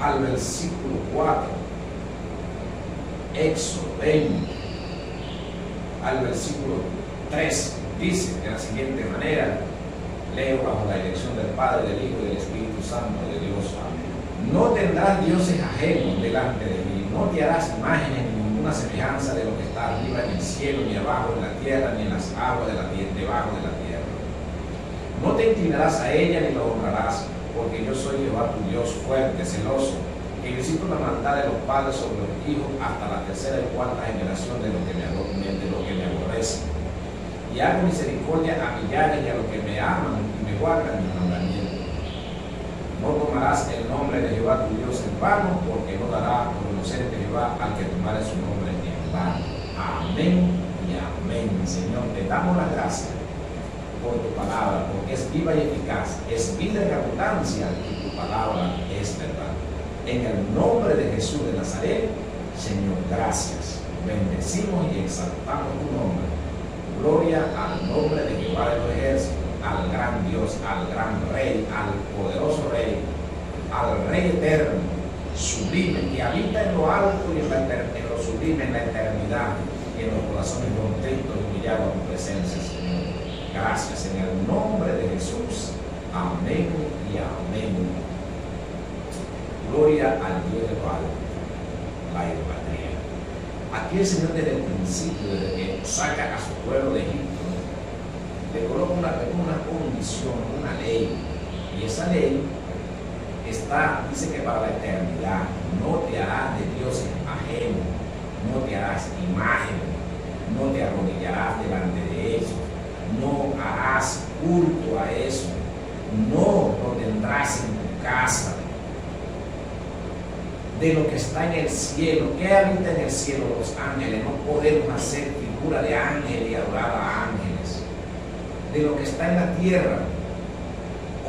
al versículo 4, Éxodo 20, al versículo 3, dice de la siguiente manera, leo bajo la dirección del Padre, del Hijo y del Espíritu Santo de Dios. No tendrás dioses ajenos delante de mí, no te harás imágenes ni ninguna semejanza de lo que está arriba en el cielo, ni abajo en la tierra, ni en las aguas de la tierra, debajo de la tierra. No te inclinarás a ella ni la honrarás, porque yo soy Jehová tu Dios fuerte, celoso, que visito la maldad de los padres sobre los hijos hasta la tercera y cuarta generación de los que me aborrecen. Y hago misericordia a millares y a los que me aman y me guardan mis mandamientos. No tomarás el nombre de Jehová tu Dios en vano, porque no dará por inocente Jehová al que tomare su nombre en vano. Amén y amén. Señor, te damos las gracias por tu palabra, porque es viva y eficaz, es vida en abundancia, y tu palabra es verdad. En el nombre de Jesús de Nazaret, Señor, gracias. Bendecimos y exaltamos tu nombre. Gloria al nombre de Jehová de los ejércitos, al gran Dios, al gran Rey, al poderoso Rey, al Rey eterno, sublime, que habita en lo alto y en lo sublime, en la eternidad, y en los corazones contentos y humillados a tu presencia, Señor. Gracias en el nombre de Jesús. Amén y amén. Gloria al Dios de lo alto, la idolatría. Aquí el Señor desde el principio, desde que saca a su pueblo de Egipto, le coloca una condición, una ley. Y esa ley dice que para la eternidad: no te harás de dioses ajenos, no te harás imagen, no te arrodillarás delante de ellos, no harás culto a eso, no lo tendrás en tu casa. De lo que está en el cielo, ¿qué habita en el cielo? Los ángeles. No podemos hacer figura de ángel y adorar a ángeles. De lo que está en la tierra,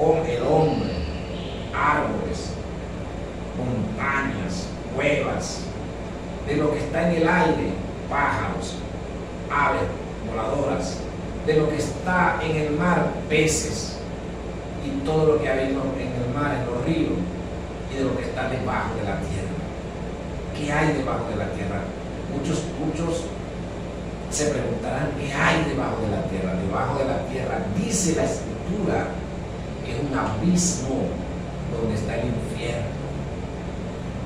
el hombre, árboles, montañas, cuevas. De lo que está en el aire, pájaros, aves voladoras. De lo que está en el mar, peces, y todo lo que ha habido en el mar, en los ríos, y de lo que está debajo de la tierra. ¿Qué hay debajo de la tierra? Muchos se preguntarán: ¿qué hay debajo de la tierra? Debajo de la tierra, dice la Escritura, que es un abismo donde está el infierno,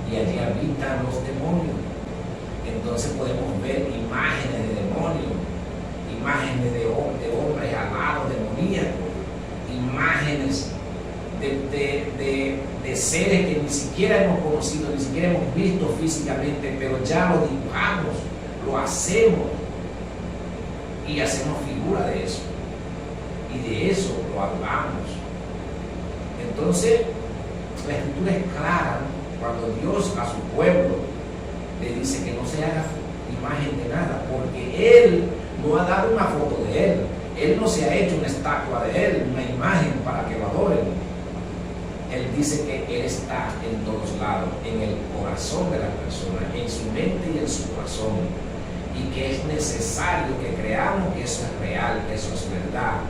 y allí habitan los demonios. Entonces podemos ver imágenes de demonios, imágenes de hombres alados, demoníacos, imágenes de seres que ni siquiera hemos conocido, ni siquiera hemos visto físicamente, pero ya lo dibujamos, lo hacemos y hacemos figura de eso, y de eso lo hablamos. Entonces la Escritura es clara cuando Dios a su pueblo le dice que no se haga imagen de nada, porque Él no ha dado una foto de Él no se ha hecho una estatua de Él, una imagen para que lo adoren. Él dice que Él está en todos lados, en el corazón de la persona, en su mente y en su corazón, y que es necesario que creamos que eso es real, que eso es verdad,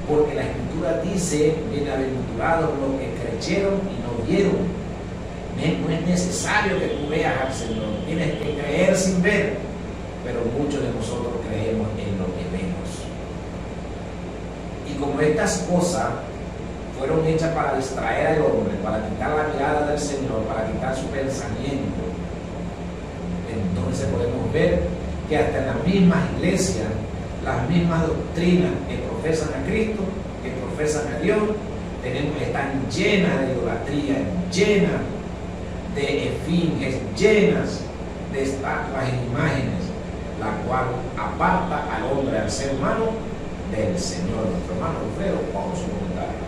porque la Escritura dice: bienaventurados los que creyeron y no vieron. No es necesario que tú veas al Señor, tienes que creer sin ver, pero muchos de nosotros creemos en lo que vemos. Y como estas cosas fueron hechas para distraer al hombre, para quitar la mirada del Señor, para quitar su pensamiento, entonces podemos ver que hasta en las mismas iglesias, las mismas doctrinas que profesan a Cristo, que profesan a Dios, están llenas de idolatría, llenas de esfinges, llenas de estatuas e imágenes, la cual aparta al hombre, al ser humano, del Señor. Nuestro hermano Alfredo, con su comentario.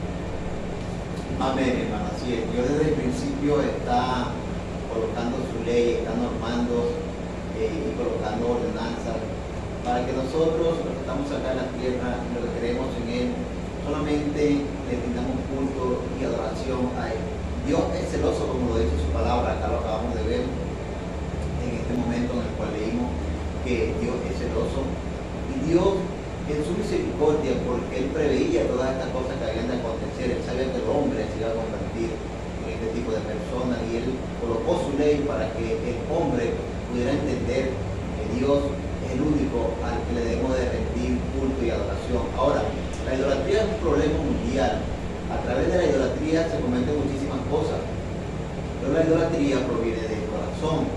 Amén, hermano. Así es. Dios desde el principio está colocando su ley, está normando y colocando ordenanzas para que nosotros, los que estamos acá en la tierra, los que creemos en Él, solamente le brindamos culto y adoración a Él. Dios es celoso, como lo dice su palabra, acá lo acabamos de ver en este momento en el cual leímos que Dios es celoso, y Dios en su misericordia, porque Él preveía todas estas cosas que habían de acontecer. Él sabía que el hombre se iba a convertir en este tipo de personas, y Él también para que el hombre pudiera entender que Dios es el único al que le debemos de rendir culto y adoración. Ahora, la idolatría es un problema mundial. A través de la idolatría se cometen muchísimas cosas, pero la idolatría proviene del corazón,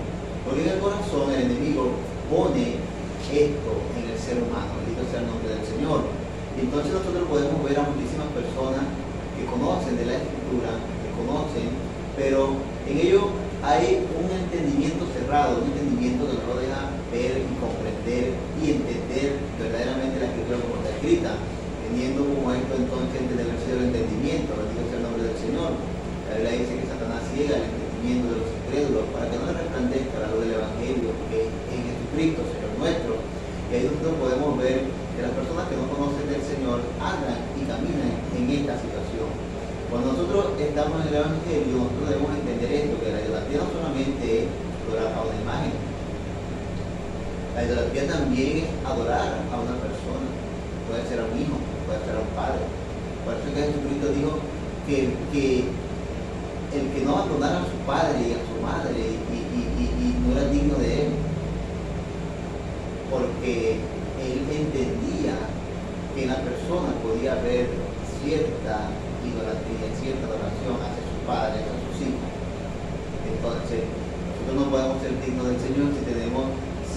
porque en el corazón el enemigo pone esto en el ser humano, bendito sea el nombre del Señor. Y entonces nosotros podemos ver a muchísimas personas que conocen de la Escritura, que conocen, pero en ello hay un entendimiento cerrado, un entendimiento que no lo deja ver y comprender y entender verdaderamente la Escritura como está escrita. Teniendo como esto entonces tener el entendimiento, bendito sea el nombre del Señor. La Biblia dice que Satanás ciega el entendimiento de los incrédulos para que no le resplandezca la luz del Evangelio que es en Jesucristo, Señor nuestro. Y ahí nosotros podemos ver que las personas que no conocen del Señor andan y caminan en esta situación. Cuando nosotros estamos en el Evangelio, nosotros debemos entender esto, que la idolatría no solamente es adorar a una imagen. La idolatría también es adorar a una persona. Puede ser a un hijo, puede ser a un padre. Por eso es que Jesucristo dijo que el que no abandonara a su padre y a su madre y no era digno de él, porque él entendía que en la persona podía haber cierta idolatría, cierta adoración hacia sus padres, hacia sus hijos. Entonces, nosotros no podemos ser dignos del Señor si tenemos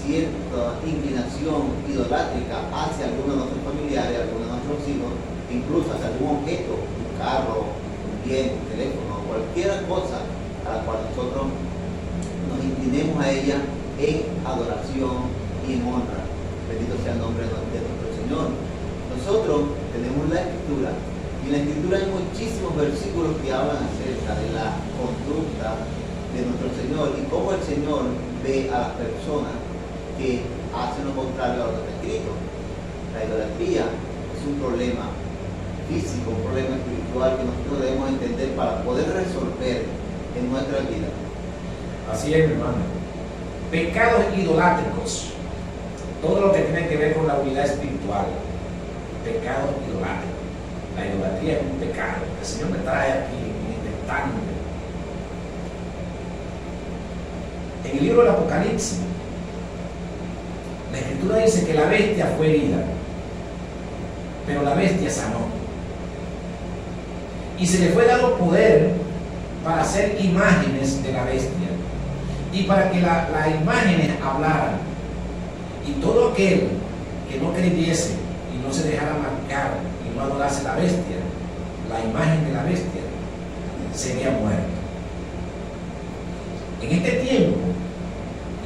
cierta inclinación idolátrica hacia alguno de nuestros familiares, alguno de nuestros hijos, incluso hacia algún objeto, un carro, un bien, un teléfono, cualquier cosa a la cual nosotros nos inclinemos a ella en adoración y en honra. Bendito sea el nombre de nuestro Señor. Nosotros tenemos la Escritura, y en la Escritura hay muchísimos versículos que hablan acerca de la conducta de nuestro Señor y cómo el Señor ve a las personas que hacen lo contrario a lo que está escrito. La idolatría es un problema físico, un problema espiritual que nosotros debemos entender para poder resolver en nuestra vida. Así es, mi hermano. Pecados idolátricos. Todo lo que tiene que ver con la unidad espiritual. Pecados idolátricos. La idolatría es un pecado. El Señor me trae aquí en este tanto. En el libro del Apocalipsis, la Escritura dice que la bestia fue herida, pero la bestia sanó. Y se le fue dado poder para hacer imágenes de la bestia y para que las imágenes hablaran. Y todo aquel que no creyese y no se dejara marcar y no adorase la bestia, la imagen de la bestia, sería muerto. En este tiempo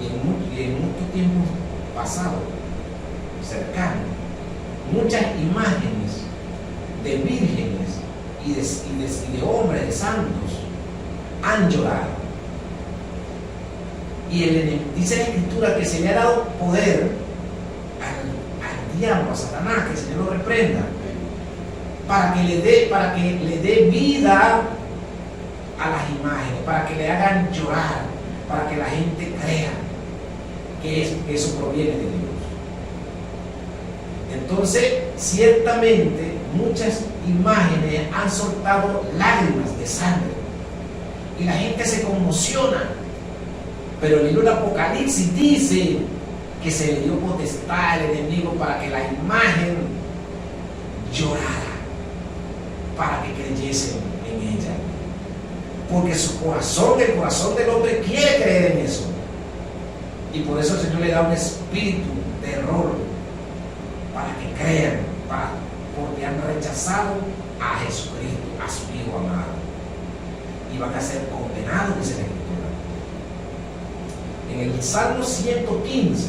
y en muchos tiempos pasados, cercanos, muchas imágenes de vírgenes y de hombres, de santos, han llorado. Y dice la Escritura que se le ha dado poder al diablo, a Satanás, que el Señor lo reprenda, para que le dé vida a las imágenes, para que le hagan llorar, para que la gente crea que eso proviene de Dios. Entonces, ciertamente, muchas imágenes han soltado lágrimas de sangre y la gente se conmociona. Pero el libro del Apocalipsis dice que se le dio potestad al enemigo para que la imagen llorara, para que creyesen en ella. Porque su corazón, el corazón del hombre, quiere creer en eso. Y por eso el Señor le da un espíritu de error para que crean, porque han rechazado a Jesucristo, a su Hijo amado. Y van a ser condenados, dice la Escritura. En el Salmo 115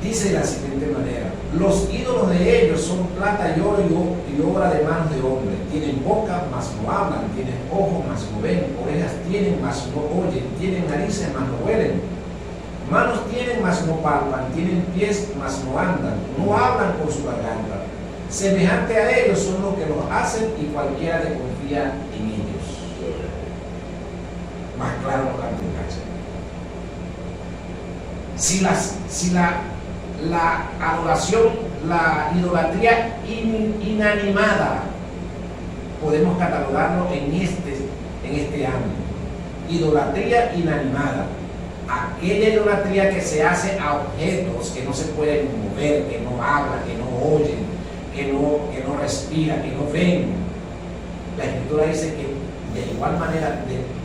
dice de la siguiente manera: los ídolos de ellos son plata y oro y obra de manos de hombre. Tienen boca, mas no hablan; tienen ojos, mas no ven; orejas tienen, mas no oyen; tienen narices, mas no huelen; manos tienen, mas no palpan; tienen pies, mas no andan; no hablan con su garganta. Semejante a ellos son los que los hacen, y cualquiera que confía en ellos. Más claro no canta un cacho. Si la adoración, la idolatría inanimada, podemos catalogarlo en en este año. Idolatría inanimada. Aquella idolatría que se hace a objetos que no se pueden mover, que no hablan, que no oyen, que no respiran, que no ven. La Escritura dice que de igual manera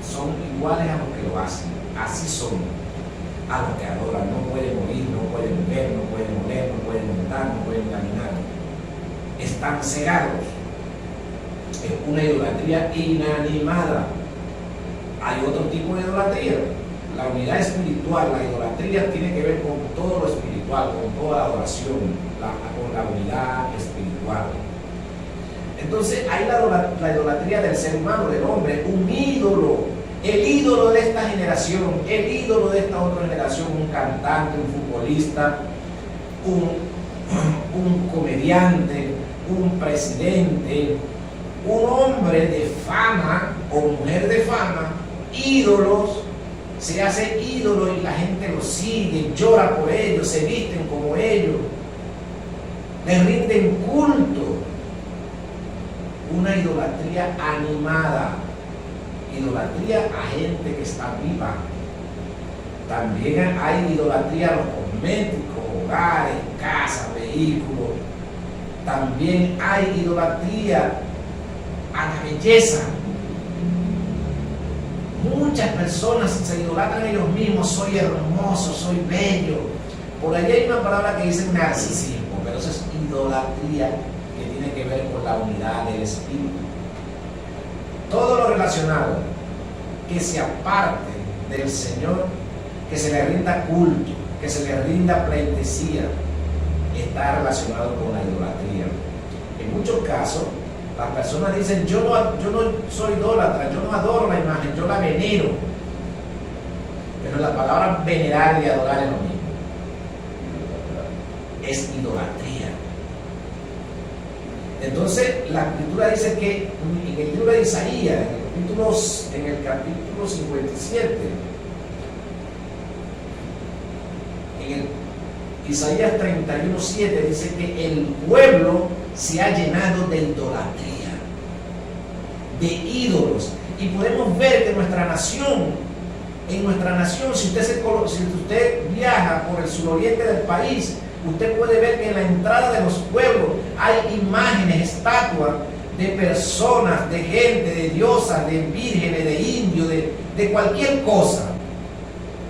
son iguales a los que lo hacen. Así son a los que adoran. No pueden oír, no pueden ver, no pueden oler, no pueden montar, no pueden caminar. Están cegados. Es una idolatría inanimada. Hay otro tipo de idolatría. La unidad espiritual, la idolatría tiene que ver con todo lo espiritual, con toda la adoración, con la unidad espiritual. Entonces hay la idolatría del ser humano, del hombre, un ídolo, el ídolo de esta generación, el ídolo de esta otra generación, un cantante, un futbolista, un comediante, un presidente, un hombre de fama o mujer de fama, ídolos. Se hace ídolo y la gente lo sigue, llora por ellos, se visten como ellos, les rinden culto. Una idolatría animada, idolatría a gente que está viva. También hay idolatría a los cosméticos, hogares, casas, vehículos. También hay idolatría a la belleza. Muchas personas se idolatran ellos mismos, soy hermoso, soy bello. Por allí hay una palabra que dice narcisismo, pero eso es idolatría que tiene que ver con la unidad del espíritu. Todo lo relacionado que se aparte del Señor, que se le rinda culto, que se le rinda pleitesía, está relacionado con la idolatría. En muchos casos, las personas dicen, yo no soy idólatra, yo no adoro la imagen, yo la venero. Pero la palabra venerar y adorar es lo mismo. Es idolatría. Entonces, la Escritura dice que en el libro de Isaías, en el capítulo 57, en el Isaías 31:7 dice que el pueblo se ha llenado de idolatría, de ídolos. Y podemos ver que en nuestra nación, si usted viaja por el suroriente del país, usted puede ver que en la entrada de los pueblos hay imágenes, estatuas de personas, de gente, de diosas, de vírgenes, de indios, de cualquier cosa.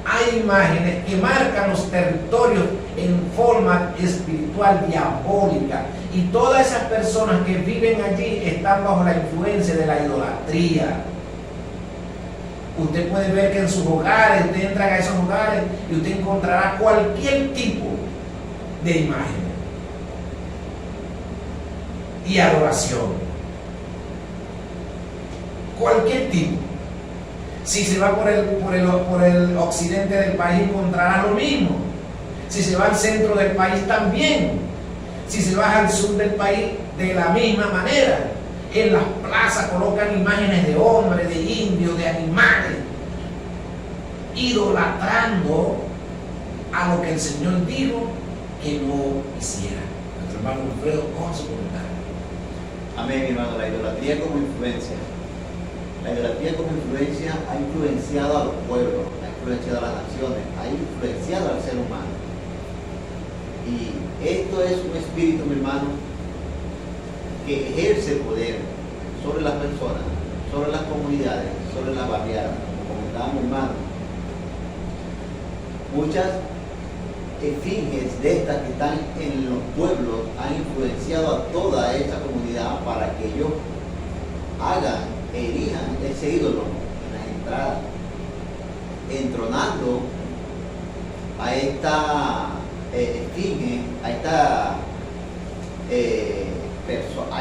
Hay imágenes que marcan los territorios en forma espiritual diabólica, y todas esas personas que viven allí están bajo la influencia de la idolatría. Usted puede ver que en sus hogares, usted entra a esos hogares y usted encontrará cualquier tipo de imagen y adoración, cualquier tipo. Si se va por el occidente del país, encontrará lo mismo. Si se va al centro del país, también. Si se va al sur del país, de la misma manera. En las plazas colocan imágenes de hombres, de indios, de animales, idolatrando a lo que el Señor dijo que no hiciera. Nuestro hermano Alfredo con su comentario. Amén, hermano. La idolatría como influencia. La idolatría como influencia ha influenciado a los pueblos, ha influenciado a las naciones, ha influenciado al ser humano. Y esto es un espíritu, mi hermano, que ejerce poder sobre las personas, sobre las comunidades, sobre las barriadas, como comentábamos, hermano. Muchas efigies de estas que están en los pueblos han influenciado a toda esa comunidad para que ellos erijan ese ídolo en las entradas, entronando a esta efigie, a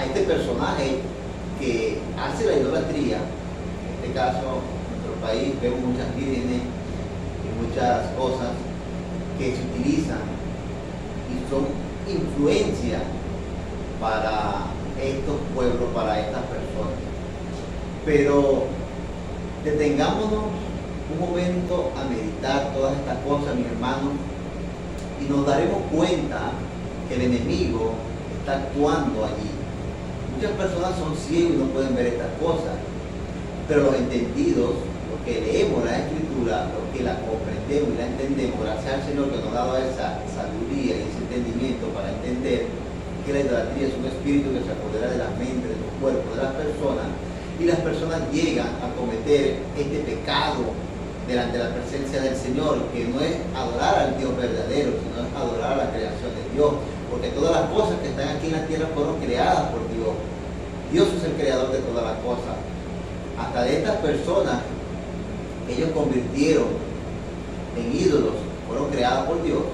este personaje que hace la idolatría. En este caso, en nuestro país vemos muchas vírgenes y muchas cosas que se utilizan y son influencia para estos pueblos, para estas personas. Pero detengámonos un momento a meditar todas estas cosas, mis hermanos, y nos daremos cuenta que el enemigo está actuando allí. Muchas personas son ciegos y no pueden ver estas cosas. Pero los entendidos, los que leemos la Escritura, los que la comprendemos y la entendemos, gracias al Señor que nos ha dado esa sabiduría y ese entendimiento para entender que la idolatría es un espíritu que se apodera de la mente, de los cuerpos, de las personas, y las personas llegan a cometer este pecado delante de la presencia del Señor, que no es adorar al Dios verdadero, sino es adorar a la creación de Dios, porque todas las cosas que están aquí en la tierra fueron creadas por Dios. Dios es el creador de todas las cosas. Hasta de estas personas que ellos convirtieron en ídolos, fueron creadas por Dios.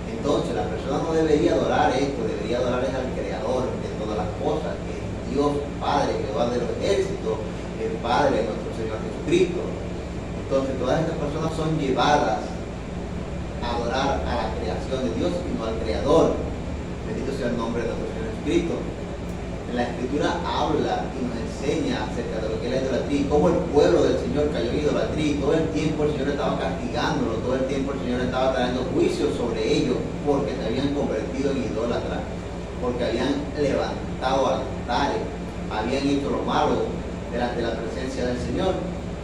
Entonces la persona no debería adorar esto, debería adorar al creador de todas las cosas, que es Dios Padre, Jehová de los ejércitos, el Padre de nuestro Señor Jesucristo. Entonces todas estas personas son llevadas a adorar a la creación de Dios y no al creador. Bendito sea el nombre de nuestro Señor Jesucristo. En la Escritura habla y nos enseña acerca de lo que es la idolatría y cómo el pueblo del Señor cayó en idolatría, y todo el tiempo el Señor estaba castigándolo, todo el tiempo el Señor estaba trayendo juicio sobre ellos porque se habían convertido en idólatras, porque habían levantado altares, habían hecho lo malo delante de la presencia del Señor,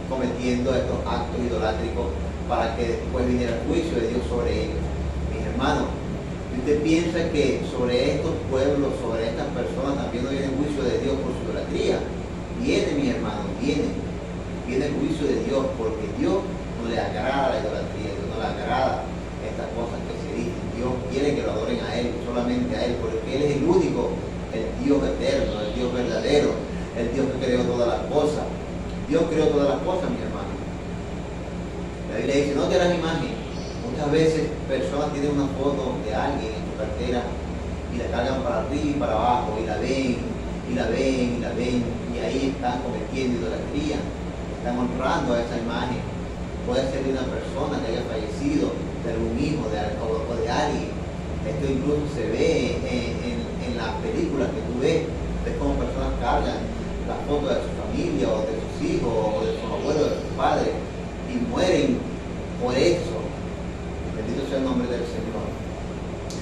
cometiendo estos actos idolátricos para que después viniera el juicio de Dios sobre ellos. Mis hermanos, usted piensa que sobre estos pueblos, sobre estas personas también no viene el juicio de Dios por su idolatría. Viene, mi hermano, viene el juicio de Dios, porque Dios no le agrada la idolatría, Dios no le agrada estas cosas que se dicen. Dios quiere que lo adoren a Él, solamente a Él, porque Él es el único, el Dios eterno, el Dios verdadero, el Dios que creó todas las cosas. Dios creó todas las cosas, mi hermano. La Biblia dice, no te harás imagen. Muchas veces personas tienen una foto de alguien en su cartera y la cargan para arriba y para abajo, y la ven, y la ven, y la ven, y ahí están cometiendo idolatría, están honrando a esa imagen. Puede ser de una persona que haya fallecido, de algún hijo o de alguien. Esto incluso se ve en las películas que tú ves cómo personas cargan la foto de su familia, o de sus hijos, o de sus abuelos, de sus padres, y mueren por eso. Bendito sea el nombre del Señor.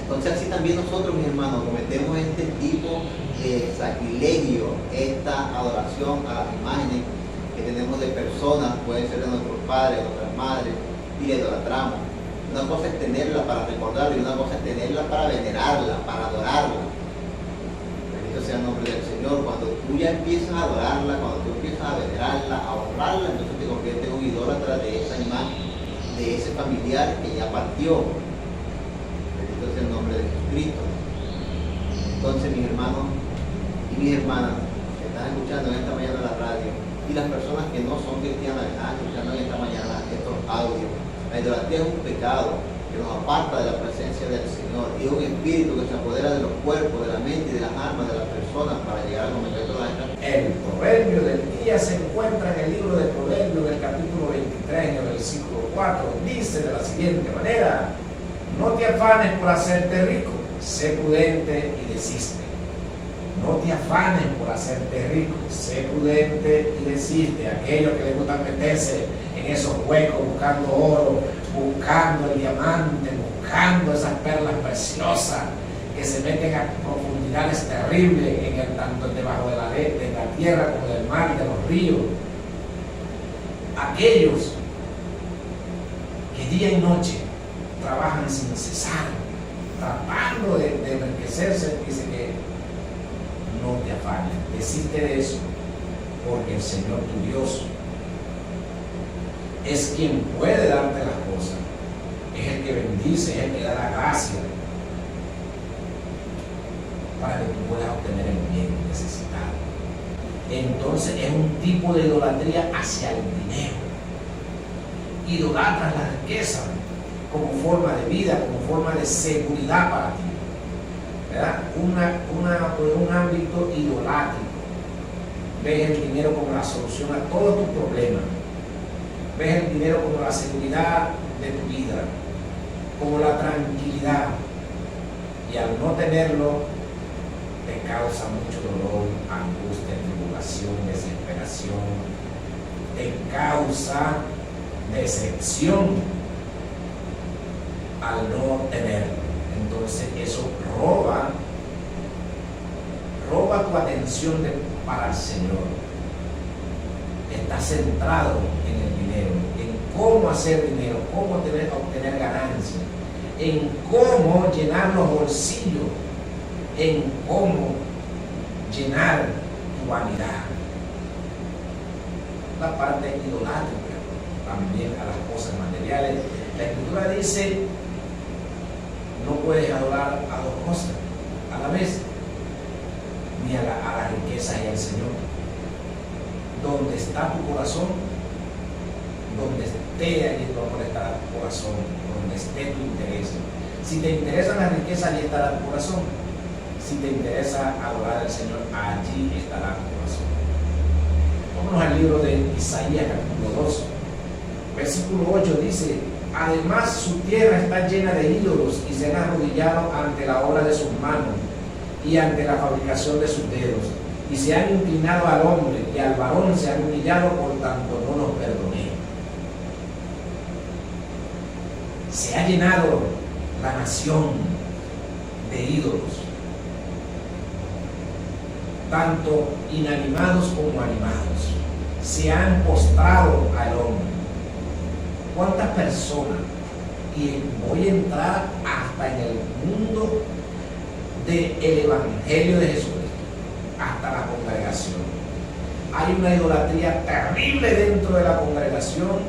Entonces así también nosotros, mis hermanos, cometemos este tipo de sacrilegio, esta adoración a las imágenes que tenemos de personas, pueden ser de nuestros padres, de nuestras madres, y le idolatramos. Una cosa es tenerla para recordarla, y una cosa es tenerla para venerarla, para adorarla. Bendito sea el nombre del Señor. Cuando tú ya empiezas a adorarla, cuando tú empiezas a venerarla, a honrarla, entonces te conviertes en un idólatra de esa imagen, de ese familiar que ya partió. Bendito sea el nombre de Jesucristo. Entonces, mis hermanos y mis hermanas que están escuchando en esta mañana la radio, y las personas que no son cristianas que están escuchando en esta mañana estos audios, la idolatría es un pecado que nos aparta de la presencia del Señor, y es un espíritu que se apodera de los cuerpos, de la mente y de las almas de las personas para llegar a cometer todas estas. El proverbio del día se encuentra en el libro de Proverbios del capítulo 23, en el versículo 4. Dice de la siguiente manera: no te afanes por hacerte rico, sé prudente y desiste. No te afanes por hacerte rico, sé prudente y desiste. Aquellos que les gusta meterse en esos huecos buscando oro, buscando el diamante, buscando esas perlas preciosas, que se meten a profundidades terribles, tanto debajo de la tierra como del mar y de los ríos. Aquellos que día y noche trabajan sin cesar, tratando de enriquecerse, dice que no te afanes, desiste de eso, porque el Señor tu Dios es quien puede darte las cosas, es el que bendice, es el que da la gracia para que tú puedas obtener el bien necesitado. Entonces es un tipo de idolatría hacia el dinero. Idolatras la riqueza como forma de vida, como forma de seguridad para ti, ¿verdad? Un ámbito idolátrico. Ves el dinero como la solución a todos tus problemas. Ves el dinero como la seguridad de tu vida, como la tranquilidad, y al no tenerlo te causa mucho dolor, angustia, tribulación, desesperación, te causa decepción al no tenerlo. Entonces eso roba tu atención para el Señor. está centrado en el dinero, en cómo hacer dinero, cómo obtener ganancias, en cómo llenar los bolsillos, en cómo llenar tu vanidad. La parte idolátrica también a las cosas materiales. La Escritura dice: no puedes adorar a dos cosas a la vez, ni a la riqueza y al Señor. Donde está tu corazón, donde esté allí tu amor estará tu corazón, donde esté tu interés. Si te interesan las riquezas, allí estará tu corazón. Si te interesa adorar al Señor, allí estará tu corazón. Vámonos al libro de Isaías, capítulo 2, versículo 8, dice: además su tierra está llena de ídolos y se han arrodillado ante la obra de sus manos y ante la fabricación de sus dedos, y se han inclinado al hombre y al varón se han humillado, por tanto no los perdoné. Se ha llenado la nación de ídolos, tanto inanimados como animados. Se han postrado al hombre. ¿Cuántas personas? Y voy a entrar hasta en el mundo del Evangelio de Jesucristo, hasta la congregación. Hay una idolatría terrible dentro de la congregación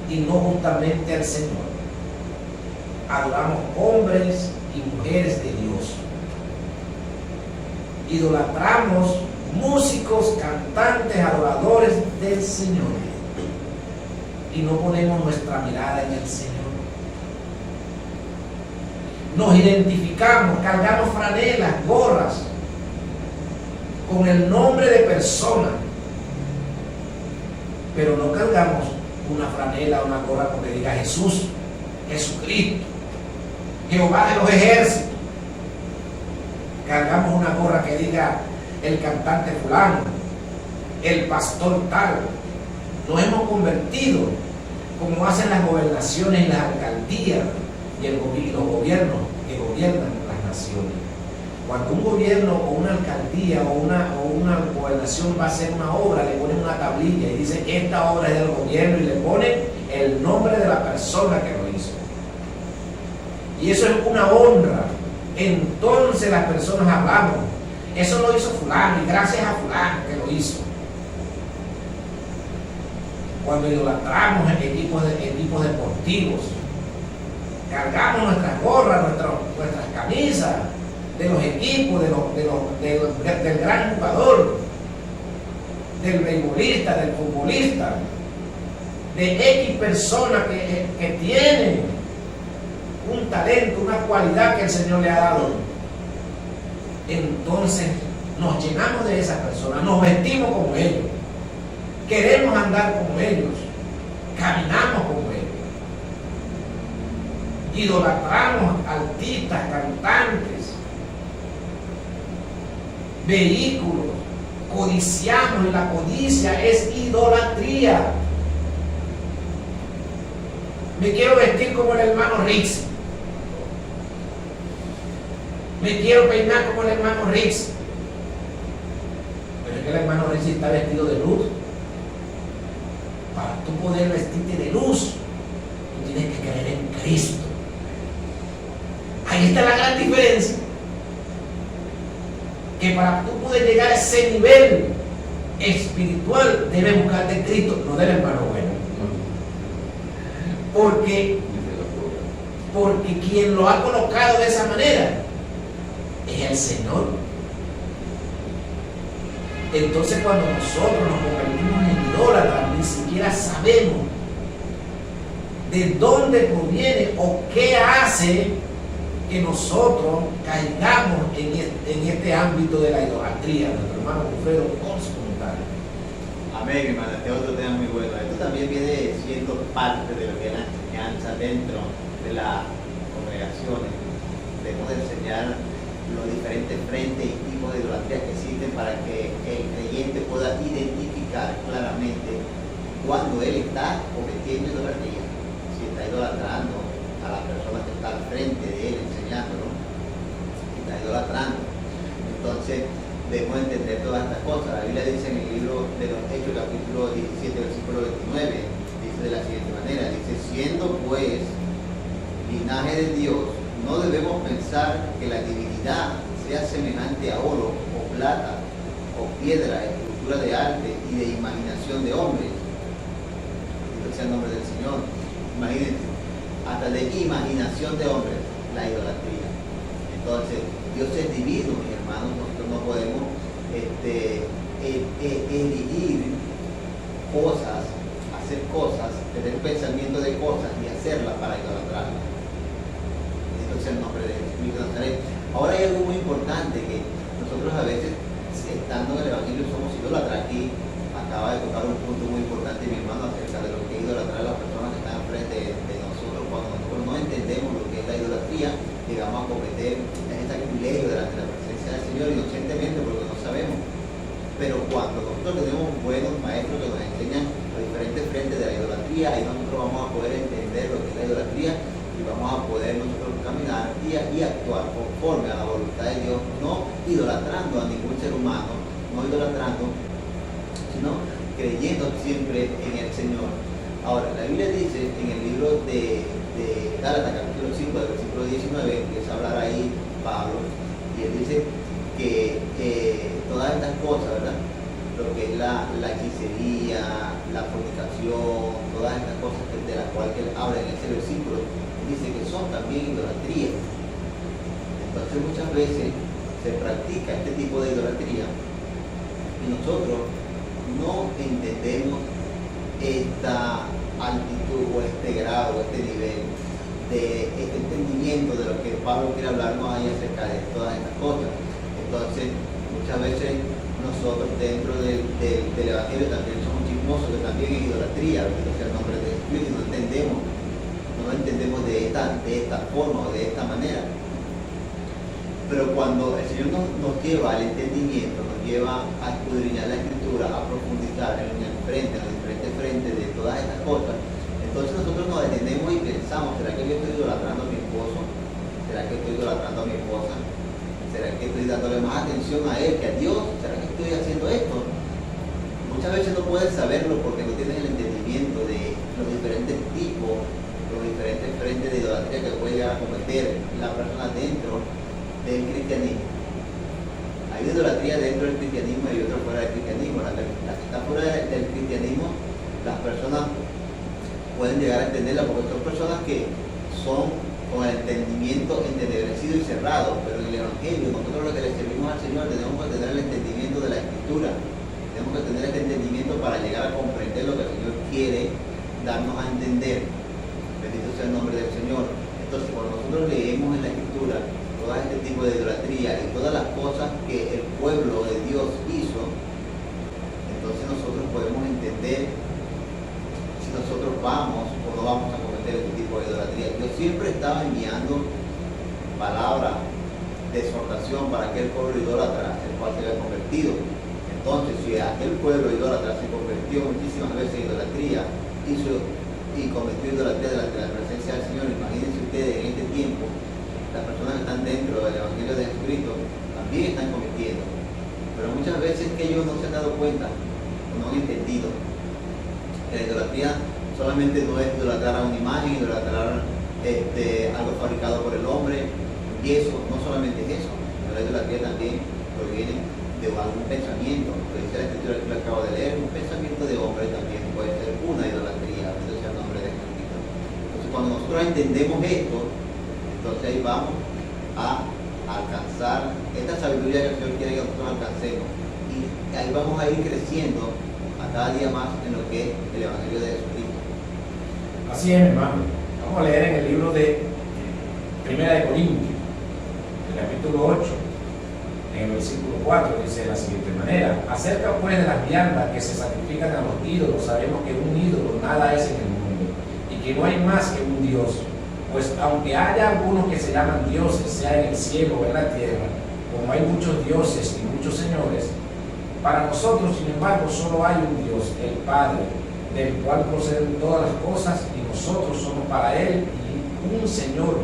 y no justamente al Señor. Adoramos hombres y mujeres de Dios. Idolatramos músicos, cantantes, adoradores del Señor, y no ponemos nuestra mirada en el Señor. Nos identificamos, cargamos franelas, gorras con el nombre de persona, pero no cargamos una franela o una gorra porque diga Jesús, Jesucristo, Jehová de los ejércitos. Cargamos una gorra que diga el cantante fulano, el pastor tal. Nos hemos convertido, como hacen las gobernaciones y las alcaldías y los gobiernos que gobiernan las naciones. Cuando un gobierno o una alcaldía o una gobernación va a hacer una obra, le ponen una tablilla y dice: esta obra es del gobierno, y le ponen el nombre de la persona que lo hizo. Y eso es una honra. Entonces las personas hablamos: eso lo hizo fulano y gracias a fulano que lo hizo. Cuando idolatramos equipos deportivos, cargamos nuestras gorras, nuestras camisas de los equipos, del gran jugador, del beisbolista, del futbolista, de X persona que tiene un talento, una cualidad que el Señor le ha dado. Entonces nos llenamos de esas personas, nos vestimos como ellos, queremos andar como ellos, caminamos como ellos, idolatramos artistas, cantantes, vehículos, codiciamos, y la codicia es idolatría. Me quiero vestir como el hermano Rix, me quiero peinar como el hermano Rix, pero es que el hermano Rix está vestido de luz. Para tú poder vestirte de luz, tú tienes que creer en Cristo. Ahí está la gran diferencia. Que para tú poder llegar a ese nivel espiritual, debes buscarte en Cristo, no del hermano bueno. Porque quien lo ha colocado de esa manera es el Señor. Entonces, cuando nosotros nos convertimos en idólatras, ni siquiera sabemos de dónde proviene o qué hace que nosotros caigamos en este ámbito de la idolatría. Nuestro hermano Alfredo, con su comentario. Amén, hermano. Este otro tema muy bueno. Esto también viene siendo parte de lo que es la enseñanza dentro de las congregaciones. Debemos de enseñar los diferentes frentes y tipos de idolatría que existen para que el creyente pueda identificar claramente cuando él está cometiendo idolatría, si está idolatrando a la persona que está al frente de él enseñándolo, si está idolatrando. Entonces, debemos entender todas estas cosas. La Biblia dice en el libro de los Hechos, capítulo 17, versículo 29, dice de la siguiente manera, dice, siendo pues linaje de Dios, no debemos pensar que la divinidad sea semejante a oro o plata o piedra, escultura de arte y de imaginación de hombres. Bendito sea el nombre del Señor. Imagínense, hasta de imaginación de hombres, la idolatría. Entonces, Dios es divino, mis hermanos, nosotros no podemos elegir cosas, hacer cosas, tener pensamiento de cosas y hacerlas para idolatrarlas. Bendito sea el nombre del Espíritu de Nazaret. Ahora hay algo muy importante que nosotros a veces, estando en el Evangelio, somos idólatras. Aquí acaba de tocar un punto muy importante, mi hermano, acerca de lo que es idolatrar a las personas que están enfrente de nosotros. Cuando nosotros no entendemos lo que es la idolatría, llegamos a cometer ese sacrilegio delante de la presencia del Señor inocentemente porque no sabemos. Pero cuando nosotros tenemos buenos maestros que nos enseñan los diferentes frentes de la idolatría, ahí nosotros vamos a poder entender lo que es la idolatría y vamos a poder nosotros caminar y actuar conforme a la voluntad de Dios, no idolatrando a ningún ser humano, no idolatrando, sino creyendo siempre en el Señor. Ahora, la Biblia dice en el libro de Gálatas, capítulo 5, del versículo 19, empieza a hablar ahí Pablo, y él dice que todas estas cosas, ¿verdad? Lo que es la hechicería, la fornicación, todas estas cosas de las cuales él habla en ese versículo, dice que son también idolatría. Entonces muchas veces se practica este tipo de idolatría y nosotros no entendemos esta altitud o este grado, este nivel de este entendimiento de lo que Pablo quiere hablarnos ahí acerca de todas estas cosas. Entonces muchas veces nosotros dentro del Evangelio también somos chismosos, que también es idolatría, que sea el nombre del Espíritu, no lo entendemos de esta forma o de esta manera. Pero cuando el Señor nos lleva al entendimiento, nos lleva a escudriñar la Escritura, a profundizar en los diferentes frentes de todas estas cosas, entonces nosotros nos detenemos y pensamos, ¿será que yo estoy idolatrando a mi esposo? ¿Será que estoy idolatrando a mi esposa? ¿Será que estoy dándole más atención a él que a Dios? ¿Será que estoy haciendo esto? Muchas veces no puedes saberlo porque no tienes el entendimiento de los diferentes tipos, los diferentes frentes de idolatría que puede llegar a cometer la persona dentro del cristianismo. Hay idolatría dentro del cristianismo y otra fuera del cristianismo. La que está fuera del cristianismo, las personas pueden llegar a entenderla porque son personas que son con el entendimiento entenebrecido y cerrado, pero en el Evangelio, nosotros los que le servimos al Señor tenemos que tener el entendimiento de la Escritura, tenemos que tener este entendimiento para llegar a comprender lo que el Señor quiere darnos a entender. Bendito sea el nombre del Señor. Entonces, cuando nosotros leemos en la Escritura todo este tipo de idolatría y todas las cosas que el pueblo de Dios hizo, entonces nosotros podemos entender si nosotros vamos o no vamos a cometer este tipo de idolatría. Dios siempre estaba enviando palabras de exhortación para aquel pueblo idólatra, el cual se había convertido. Entonces, si aquel pueblo idólatra se convirtió muchísimas veces en idolatría, y cometió idolatría delante de la presencia del Señor, imagínense ustedes en este tiempo, las personas que están dentro del Evangelio de Jesucristo también están cometiendo. Pero muchas veces que ellos no se han dado cuenta, no han entendido que la idolatría solamente no es idolatrar a una imagen, idolatrar algo fabricado por el hombre, y eso no solamente es eso, pero la idolatría también proviene de algún pensamiento, lo dice la Escritura que acabo de leer, un pensamiento de hombre también puede ser una idolatría, ese es el nombre de Jesucristo. Entonces cuando nosotros entendemos esto, entonces ahí vamos a alcanzar esta sabiduría que el Señor quiere que nosotros alcancemos, y ahí vamos a ir creciendo a cada día más en lo que es el Evangelio de Jesucristo. Así es, mi hermano. Vamos a leer en el libro de Primera de Corintios, el capítulo 8, en el versículo 4, dice de la siguiente manera: acerca pues de las viandas que se sacrifican a los ídolos, sabemos que un ídolo nada es en el mundo, y que no hay más que un Dios. Pues aunque haya algunos que se llaman dioses, sea en el cielo o en la tierra, como hay muchos dioses y muchos señores, para nosotros, sin embargo, solo hay un Dios, el Padre, del cual proceden todas las cosas, y nosotros somos para Él, y un Señor,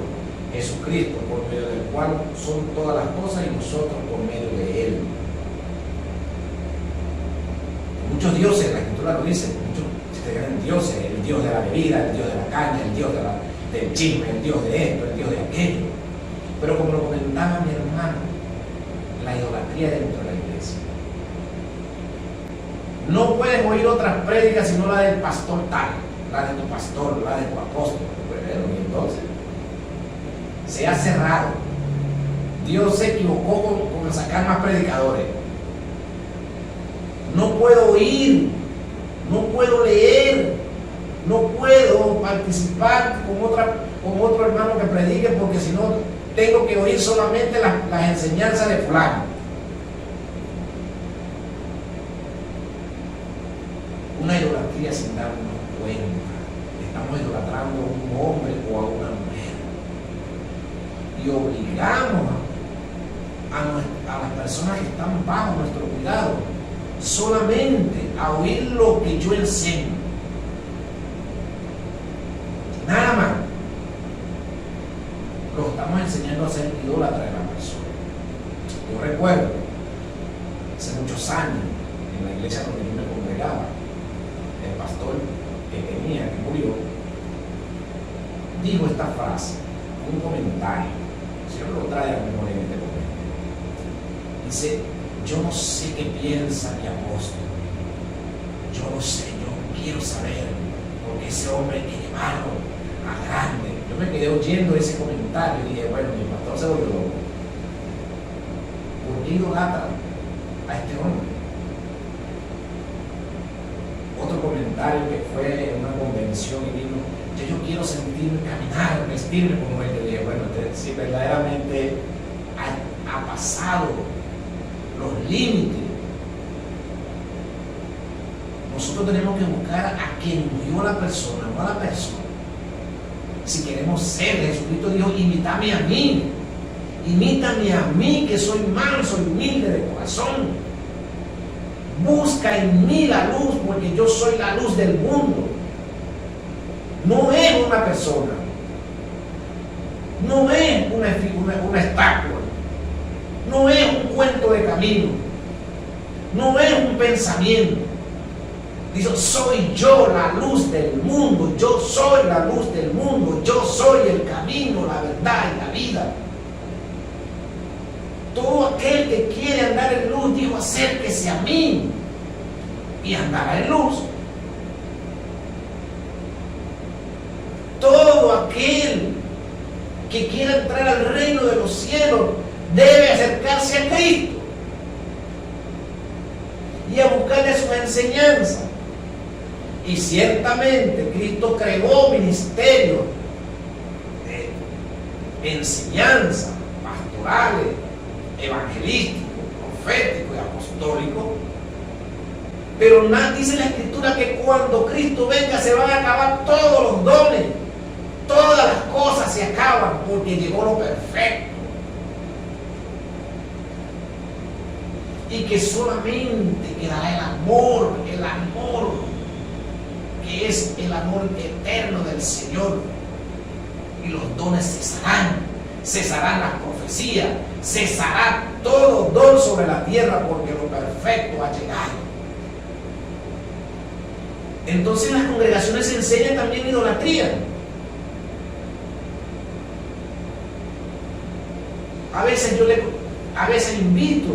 Jesucristo, por medio del cual son todas las cosas, y nosotros por medio de Él. Muchos dioses, la escritura lo dice, muchos se creen dioses, el dios de la bebida, el dios de la caña, el dios del chisme, el dios de esto, el dios de aquello. Pero como lo comentaba mi hermano, la idolatría dentro de la iglesia. No puedes oír otras prédicas sino la del pastor tal, la de tu pastor, la de tu apóstol. Bueno, y entonces se ha cerrado. Dios se equivocó con sacar más predicadores. No puedo oír, no puedo leer, no puedo participar con otro hermano que predique, porque si no tengo que oír solamente las enseñanzas de fulano. Una idolatría sin darnos cuenta. Estamos idolatrando a un hombre o a una mujer. Y obligamos a las personas que están bajo nuestro cuidado solamente a oír lo que yo enseño. Nada más. Lo estamos enseñando a ser idólatra de la persona. Yo recuerdo, hace muchos años, en la iglesia donde yo me congregaba, el pastor que murió, dijo esta frase, un comentario, siempre lo trae a mi memoria en este momento. Dice: yo no sé qué piensa mi apóstol, yo no sé, yo quiero saber, porque ese hombre hay que llevarlo a grande. Yo me quedé oyendo ese comentario y dije, bueno, mi pastor se volvió loco. ¿Por qué idolatra a este hombre? Otro comentario que fue en una convención y dijo: yo quiero sentirme, caminar, vestirme como él. Yo dije, bueno, si verdaderamente ha pasado los límites. Nosotros tenemos que buscar a quien murió la persona, no a la persona. Si queremos ser, Jesucristo dijo: imítame a mí, que soy manso y humilde de corazón. Busca en mí la luz, porque yo soy la luz del mundo. No es una persona, no es una estatua, no es un cuento de camino, no es un pensamiento. Dice: soy yo la luz del mundo, yo soy la luz del mundo, yo soy el camino, la verdad y la vida. Todo aquel que quiere andar en luz, dijo, acérquese a mí y andará en luz. Todo aquel que quiera entrar al reino de los cielos debe acercarse a Cristo y a buscarle sus enseñanzas. Y ciertamente Cristo creó ministerios de enseñanza, pastorales, evangelísticos, proféticos y apostólicos. Pero dice la Escritura que cuando Cristo venga se van a acabar todos los dones, todas las cosas se acaban, porque llegó lo perfecto. Y que solamente quedará el amor, que es el amor eterno del Señor. Y los dones cesarán las profecías, cesará todo don sobre la tierra, porque lo perfecto ha llegado. Entonces las congregaciones enseñan también idolatría. A veces invito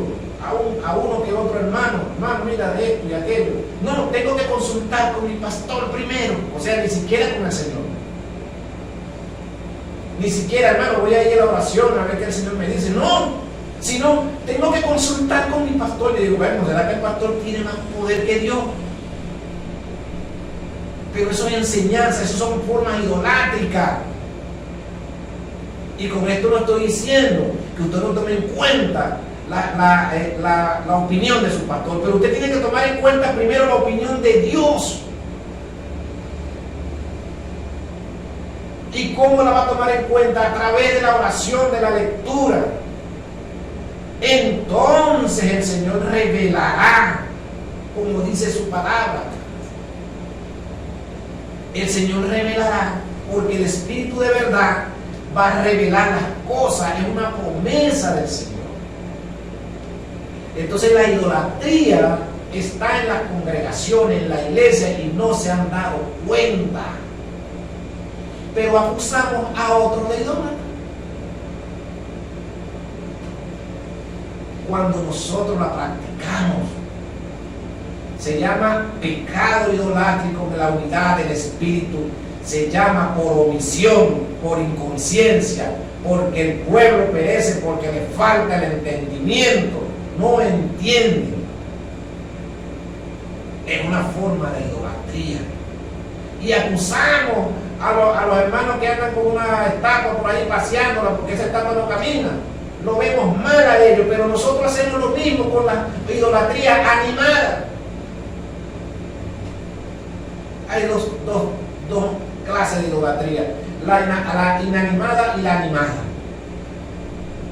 a uno que otro hermano, mira de esto y aquello. No, tengo que consultar con mi pastor primero. O sea, ni siquiera con el Señor. Ni siquiera, hermano, voy a ir a la oración a ver qué el Señor me dice. No, sino tengo que consultar con mi pastor. Y digo, bueno, ¿será que el pastor tiene más poder que Dios? Pero eso es enseñanza, eso son formas idolátricas. Y con esto no estoy diciendo que usted no tome en cuenta la opinión de su pastor, pero usted tiene que tomar en cuenta primero la opinión de Dios. ¿Y cómo la va a tomar en cuenta? A través de la oración, de la lectura. Entonces el Señor revelará, como dice su palabra. El Señor revelará, porque el Espíritu de verdad va a revelar las cosas. Es una promesa del Señor. Entonces la idolatría está en las congregaciones, en la iglesia, y no se han dado cuenta. Pero acusamos a otros de idólatra. Cuando nosotros la practicamos, se llama pecado idolátrico de la unidad del Espíritu. Se llama por omisión, por inconsciencia, porque el pueblo perece porque le falta el entendimiento, no entienden. Es una forma de idolatría. Y acusamos a los hermanos que andan con una estatua por ahí paseándola porque esa estatua no camina. Lo vemos mal a ellos, pero nosotros hacemos lo mismo con la idolatría animada. Hay dos clases de idolatría, la inanimada y la animada.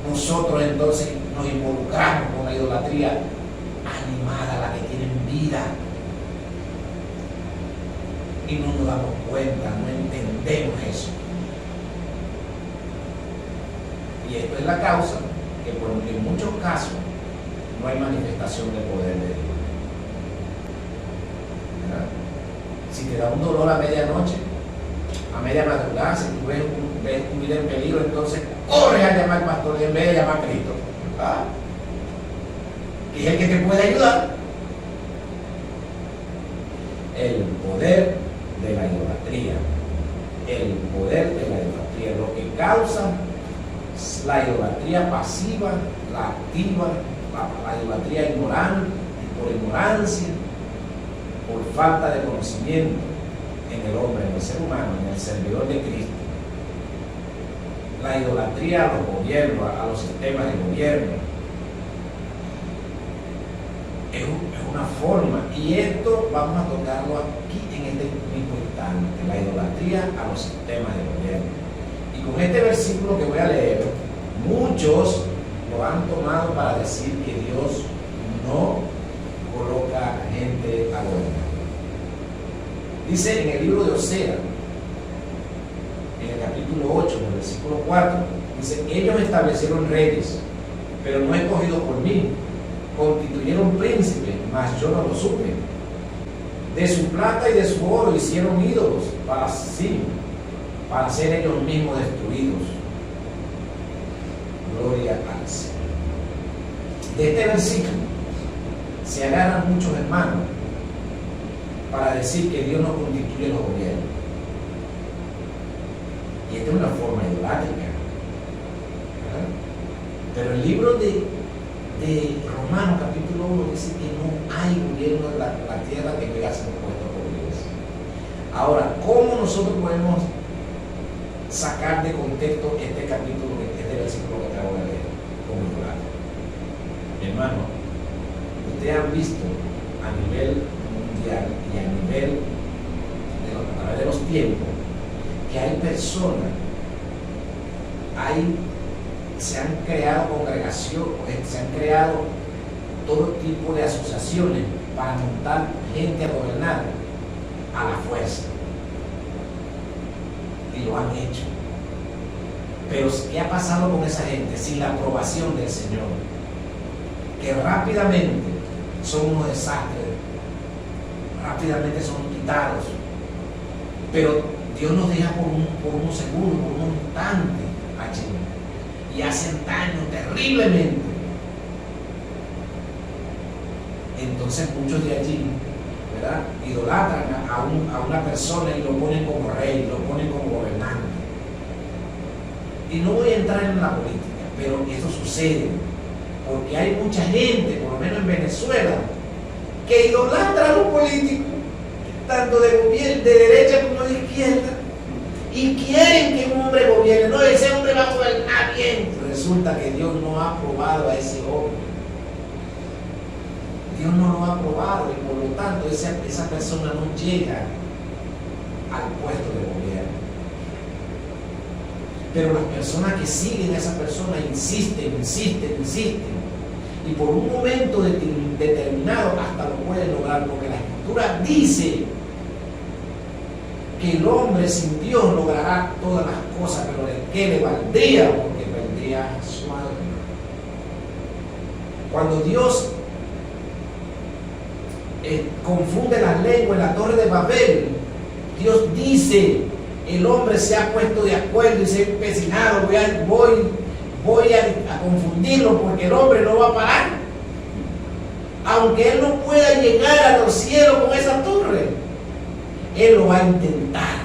Nosotros entonces nos involucramos con la idolatría animada, la que tiene vida, y no nos damos cuenta, no entendemos eso. Y esto es la causa que en muchos casos no hay manifestación de poder de Dios. ¿Verdad? Si te da un dolor a medianoche, a media madrugada, si tú ves tu vida en peligro, entonces corres a llamar al pastor en vez de llamar a Cristo, ¿verdad? Que es el que te puede ayudar. El poder de la idolatría, el poder de la idolatría, lo que causa la idolatría pasiva, la activa, la idolatría ignorante, por ignorancia, por falta de conocimiento en el hombre, en el ser humano, en el servidor de Cristo. La idolatría a los gobiernos, a los sistemas de gobierno, es una forma, y esto vamos a tocarlo aquí en este mismo instante, la idolatría a los sistemas de gobierno. Y con este versículo que voy a leer, muchos lo han tomado para decir que Dios no coloca gente a gobernar. Dice en el libro de Osea, en el capítulo 8, en el versículo 4, dice: ellos establecieron reyes, pero no escogidos por mí, constituyeron príncipes, mas yo no lo supe. De su plata y de su oro hicieron ídolos para sí, para ser ellos mismos destruidos. Gloria al Señor. De este versículo se agarran muchos hermanos para decir que Dios no constituye los gobiernos. Y esta es una forma idolátrica, ¿verdad? Pero el libro de Romanos capítulo 1 dice que no hay gobierno en la tierra que pueda ser puesto por Dios. Ahora, ¿cómo nosotros podemos sacar de contexto este capítulo, este versículo que acabo de leer como idolatría? Hermano, ustedes han visto a nivel mundial y a nivel a través de los tiempos que hay personas, se han creado congregaciones, se han creado todo tipo de asociaciones para montar gente a gobernar a la fuerza, y lo han hecho. Pero ¿qué ha pasado con esa gente sin la aprobación del Señor? Que rápidamente son unos desastres, rápidamente son quitados, pero Dios nos deja por unos segundos, por un instante allí, y hacen daño terriblemente. Entonces muchos de allí, ¿verdad?, idolatran a una persona y lo ponen como rey, lo ponen como gobernante. Y no voy a entrar en la política, pero esto sucede porque hay mucha gente, por lo menos en Venezuela, que idolatra a los políticos, tanto de derecha como de izquierda, y quieren que un hombre gobierne. No, ese hombre va a gobernar bien. Resulta que Dios no ha aprobado a ese hombre. Dios no lo ha aprobado, y por lo tanto esa persona no llega al puesto de gobierno. Pero las personas que siguen a esa persona insisten, y por un momento determinado hasta lo pueden lograr, porque la Escritura dice que el hombre sin Dios logrará todas las cosas, pero ¿de qué le valdría? Porque vendría su alma. Cuando Dios confunde las lenguas en la torre de Babel. Dios dice, el hombre se ha puesto de acuerdo y se ha empecinado, voy a confundirlo porque el hombre no va a parar. Aunque él no pueda llegar a los cielos con esa torre, él lo va a intentar.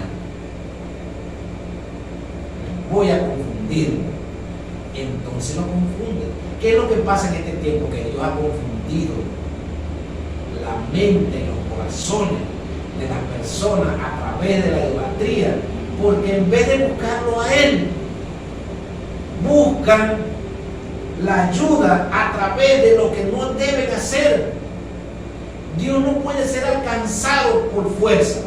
Voy a confundirlo. Entonces lo confunde. ¿Qué es lo que pasa en este tiempo? Que Dios ha confundido la mente y los corazones de las personas a través de la idolatría, porque en vez de buscarlo a Él, buscan la ayuda a través de lo que no deben hacer. Dios no puede ser alcanzado por fuerza.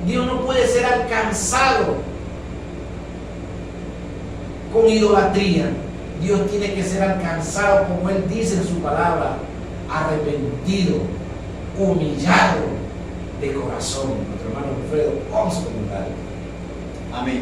Dios no puede ser alcanzado con idolatría. Dios tiene que ser alcanzado, como Él dice en su palabra, arrepentido, humillado de corazón. Nuestro hermano Alfredo, vamos a comentar. Amén.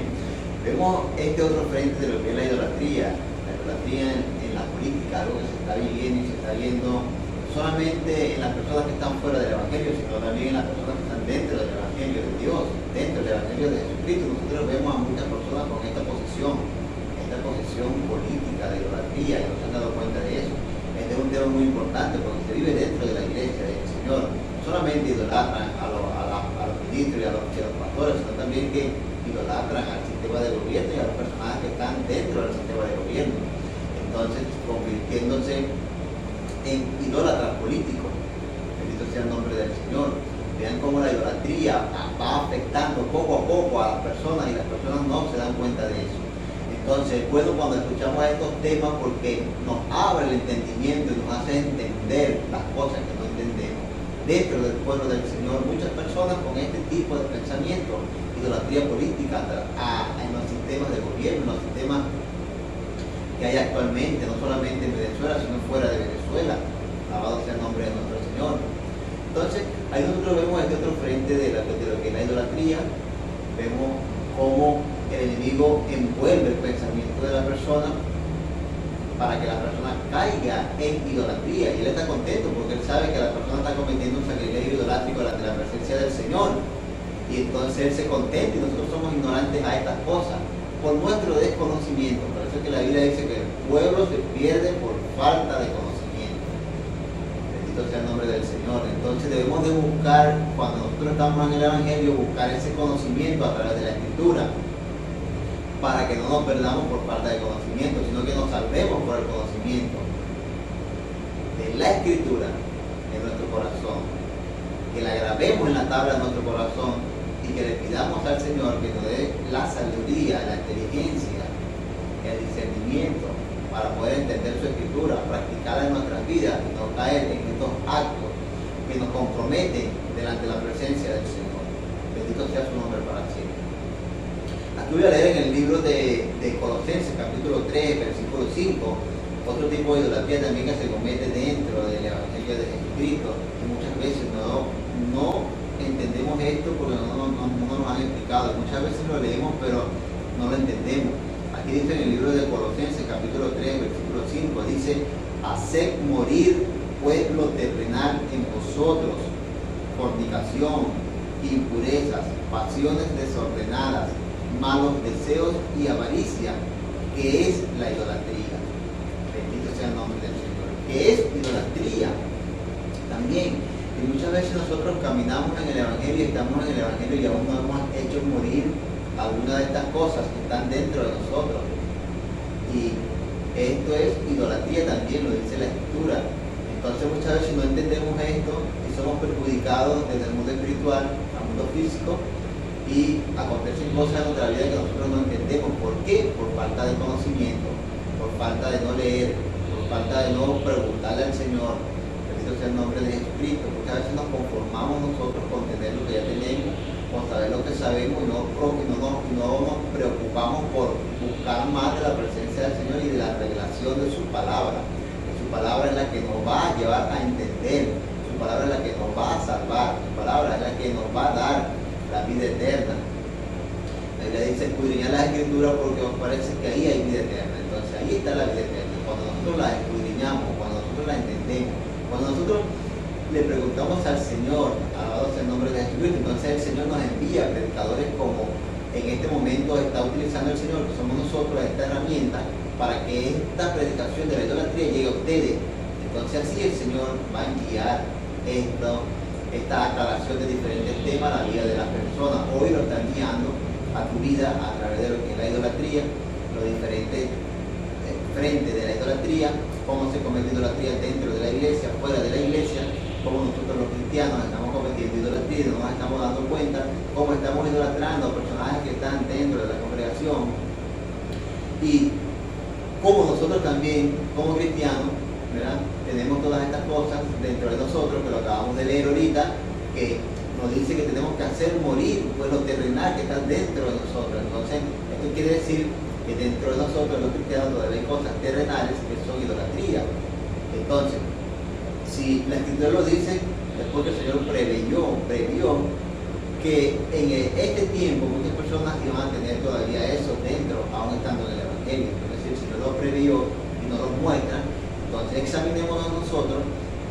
Vemos este otro frente de lo que es la idolatría en la política, algo que se está viviendo y se está viendo no solamente en las personas que están fuera del Evangelio, sino también en las personas que están dentro del Evangelio de Dios, dentro del Evangelio de Jesucristo. Nosotros vemos a muchas personas con esta posición política de idolatría, y no se han dado cuenta de eso. Este es un tema muy importante porque se vive dentro de la iglesia del Señor. No solamente idolatran a los ministros y a los pastores, sino también que idolatran al sistema de gobierno y a los personajes que están dentro del sistema de gobierno. Entonces, convirtiéndose en idólatras políticos. Bendito sea el nombre del Señor. Vean cómo la idolatría va afectando poco a poco a las personas y las personas no se dan cuenta de eso. Entonces, bueno, cuando escuchamos estos temas, porque nos abre el entendimiento y nos hace entender las cosas que no entendemos. Dentro del pueblo del Señor, muchas personas con este tipo de pensamiento, idolatría política, en los sistemas de gobierno, en los sistemas que hay actualmente, no solamente en Venezuela, sino fuera de Venezuela. Alabado sea el nombre de nuestro Señor. Entonces, ahí nosotros vemos este otro frente de lo que es la idolatría. Vemos cómo el enemigo envuelve el pensamiento de la persona para que la persona caiga en idolatría. Y él está contento porque él sabe que la persona está cometiendo un sacrilegio idolátrico ante la presencia del Señor. Y entonces él se contenta y nosotros somos ignorantes a estas cosas por nuestro desconocimiento. Por eso es que la Biblia dice que el pueblo se pierde por falta de conocimiento. Bendito sea el nombre del Señor. Entonces debemos de buscar, cuando nosotros estamos en el Evangelio, buscar ese conocimiento a través de la Escritura, para que no nos perdamos por falta de conocimiento, sino que nos salvemos por el conocimiento de la Escritura en nuestro corazón, que la grabemos en la tabla de nuestro corazón y que le pidamos al Señor que nos dé la sabiduría, la inteligencia, el discernimiento para poder entender su Escritura, practicarla en nuestras vidas y no caer en estos actos que nos comprometen delante de la presencia del Señor. Bendito sea su nombre para siempre. Aquí voy a leer en el libro de Colosenses, capítulo 3, versículo 5, otro tipo de idolatría también que se comete dentro del Evangelio de Jesucristo. Y muchas veces no entendemos esto porque no nos han explicado. Muchas veces lo leemos, pero no lo entendemos. Aquí dice en el libro de Colosenses, capítulo 3, versículo 5, dice: haced morir pueblo terrenal en vosotros, fornicación, impurezas, pasiones desordenadas, malos deseos y avaricia, que es la idolatría. Bendito sea el nombre del Señor. ¿Qué es idolatría? También, y muchas veces nosotros caminamos en el Evangelio, estamos en el Evangelio y aún no hemos hecho morir alguna de estas cosas que están dentro de nosotros. Y esto es idolatría también, lo dice la Escritura. Entonces muchas veces no entendemos esto y somos perjudicados desde el mundo espiritual al mundo físico, y acontecen cosas en nuestra vida que nosotros no entendemos. ¿Por qué? Por falta de conocimiento, por falta de no leer, por falta de no preguntarle al Señor. Bendito sea el nombre de Jesucristo. Muchas veces nos conformamos nosotros con tener lo que ya tenemos, con saber lo que sabemos, y no nos preocupamos por buscar más de la presencia del Señor y de la revelación de su palabra. Su palabra es la que nos va a llevar a entender, su palabra es la que nos va a salvar, su palabra es la que nos va a dar la vida eterna. La Biblia dice: escudriñad las Escrituras porque os parece que ahí hay vida eterna. Entonces ahí está la vida eterna. Cuando nosotros la escudriñamos, cuando nosotros la entendemos, cuando nosotros le preguntamos al Señor, alabado sea el nombre de Jesucristo, entonces el Señor nos envía predicadores como en este momento está utilizando el Señor, que somos nosotros, esta herramienta, para que esta predicación de la idolatría llegue a ustedes. Entonces así el Señor va a enviar esta aclaración de diferentes temas a la vida de las personas. Hoy lo están guiando a tu vida a través de lo que es la idolatría, los diferentes frentes de la idolatría, cómo se comete idolatría dentro de la iglesia, fuera de la iglesia, cómo nosotros los cristianos estamos cometiendo idolatría y no nos estamos dando cuenta, cómo estamos idolatrando a personajes que están dentro de la congregación, y cómo nosotros también, como cristianos, ¿verdad?, tenemos todas estas cosas dentro de nosotros, que lo acabamos de leer ahorita, que nos dice que tenemos que hacer morir pues lo terrenal que está dentro de nosotros. Entonces, esto quiere decir que dentro de nosotros los cristianos todavía hay cosas terrenales que son idolatría. Entonces, si la Escritura lo dice, después que el Señor previó que en este tiempo muchas personas iban a tener todavía eso dentro, aún estando en el Evangelio. Es decir, el Señor lo previó y nos lo muestra. Entonces examinémonos nosotros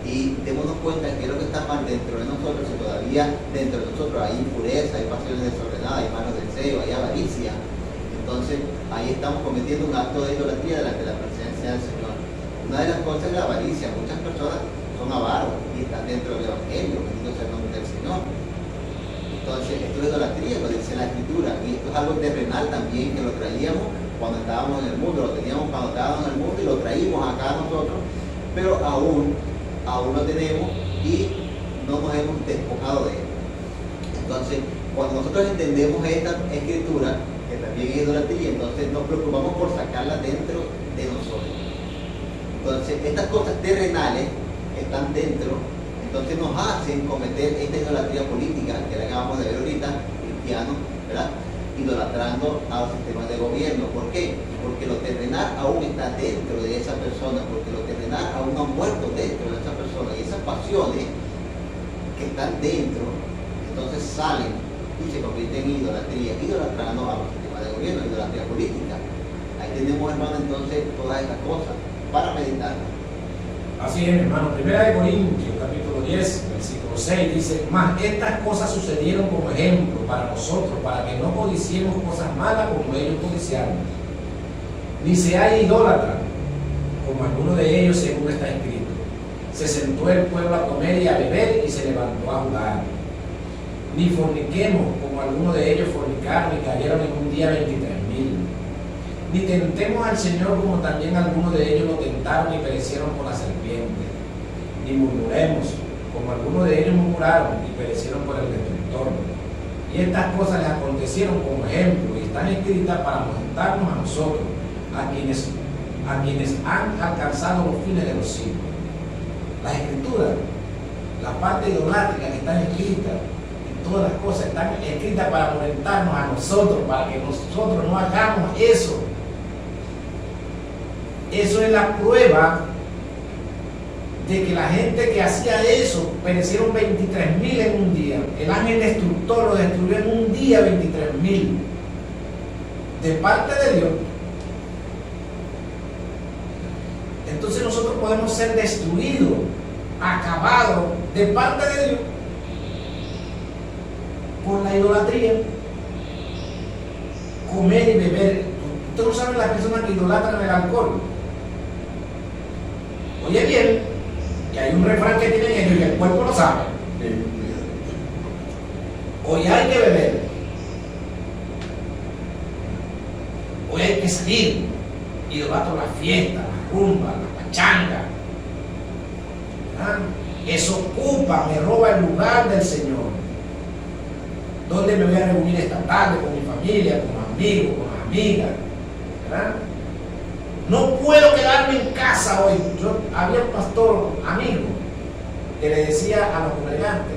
y démonos cuenta que es lo que está mal dentro de nosotros, si todavía dentro de nosotros hay impureza, hay pasiones desordenadas, hay malos deseos, hay avaricia. Entonces ahí estamos cometiendo un acto de idolatría delante de la presencia del Señor. Una de las cosas es la avaricia. Muchas personas son avaros y están dentro del Evangelio, bendito sea el nombre del Señor. Entonces esto es idolatría, lo dice la Escritura, y esto es algo terrenal también, que lo traíamos cuando estábamos en el mundo, lo teníamos cuando estábamos en el mundo y lo traímos acá nosotros, pero aún lo tenemos y no nos hemos despojado de él. Entonces, cuando nosotros entendemos esta Escritura, que también es idolatría, entonces nos preocupamos por sacarla dentro de nosotros. Entonces, estas cosas terrenales que están dentro, entonces nos hacen cometer esta idolatría política que le acabamos de ver ahorita, cristianos, ¿verdad?, idolatrando a los sistemas de gobierno. ¿Por qué? Porque lo terrenal aún está dentro de esa persona, porque lo terrenal aún no ha muerto dentro de esa persona, y esas pasiones que están dentro, entonces salen y se convierten en idolatría, idolatrando a los sistemas de gobierno, idolatría política. Ahí tenemos, hermano, entonces todas estas cosas para meditar. Así es, hermano. 1 Corintios, capítulo 10, versículo 6, dice: mas estas cosas sucedieron como ejemplo para nosotros, para que no codiciemos cosas malas como ellos codiciaron. Ni se haya idólatra, como alguno de ellos, según está escrito. Se sentó el pueblo a comer y a beber, y se levantó a jugar. Ni forniquemos, como algunos de ellos fornicaron y cayeron en un día 23.000. Ni tentemos al Señor, como también algunos de ellos lo tentaron y perecieron por la serpiente. Ni murmuremos, como algunos de ellos murmuraron y perecieron por el destructor. Y estas cosas les acontecieron como ejemplo y están escritas para mostrarnos a nosotros, a quienes han alcanzado los fines de los siglos. Las Escrituras, la parte idolátrica que están escritas, todas las cosas están escritas para orientarnos a nosotros, para que nosotros no hagamos eso. Eso es la prueba de que la gente que hacía eso perecieron 23.000 en un día. El ángel destructor lo destruyó en un día 23.000 de parte de Dios. Entonces nosotros podemos ser destruidos, acabados de parte de Dios por la idolatría. Comer y beber. Usted no sabe las personas que idolatran el alcohol. Oye bien, y hay un refrán que tienen ellos y el cuerpo lo sabe. Hoy hay que beber. Hoy hay que salir. Idolatro la fiesta, la rumba, la pachanga. ¿Ah? Eso ocupa, me roba el lugar del Señor. ¿Dónde me voy a reunir esta tarde con mi familia, con los amigos, con las amigas? ¿Verdad? No puedo quedarme en casa hoy. Había un pastor amigo que le decía a los congregantes: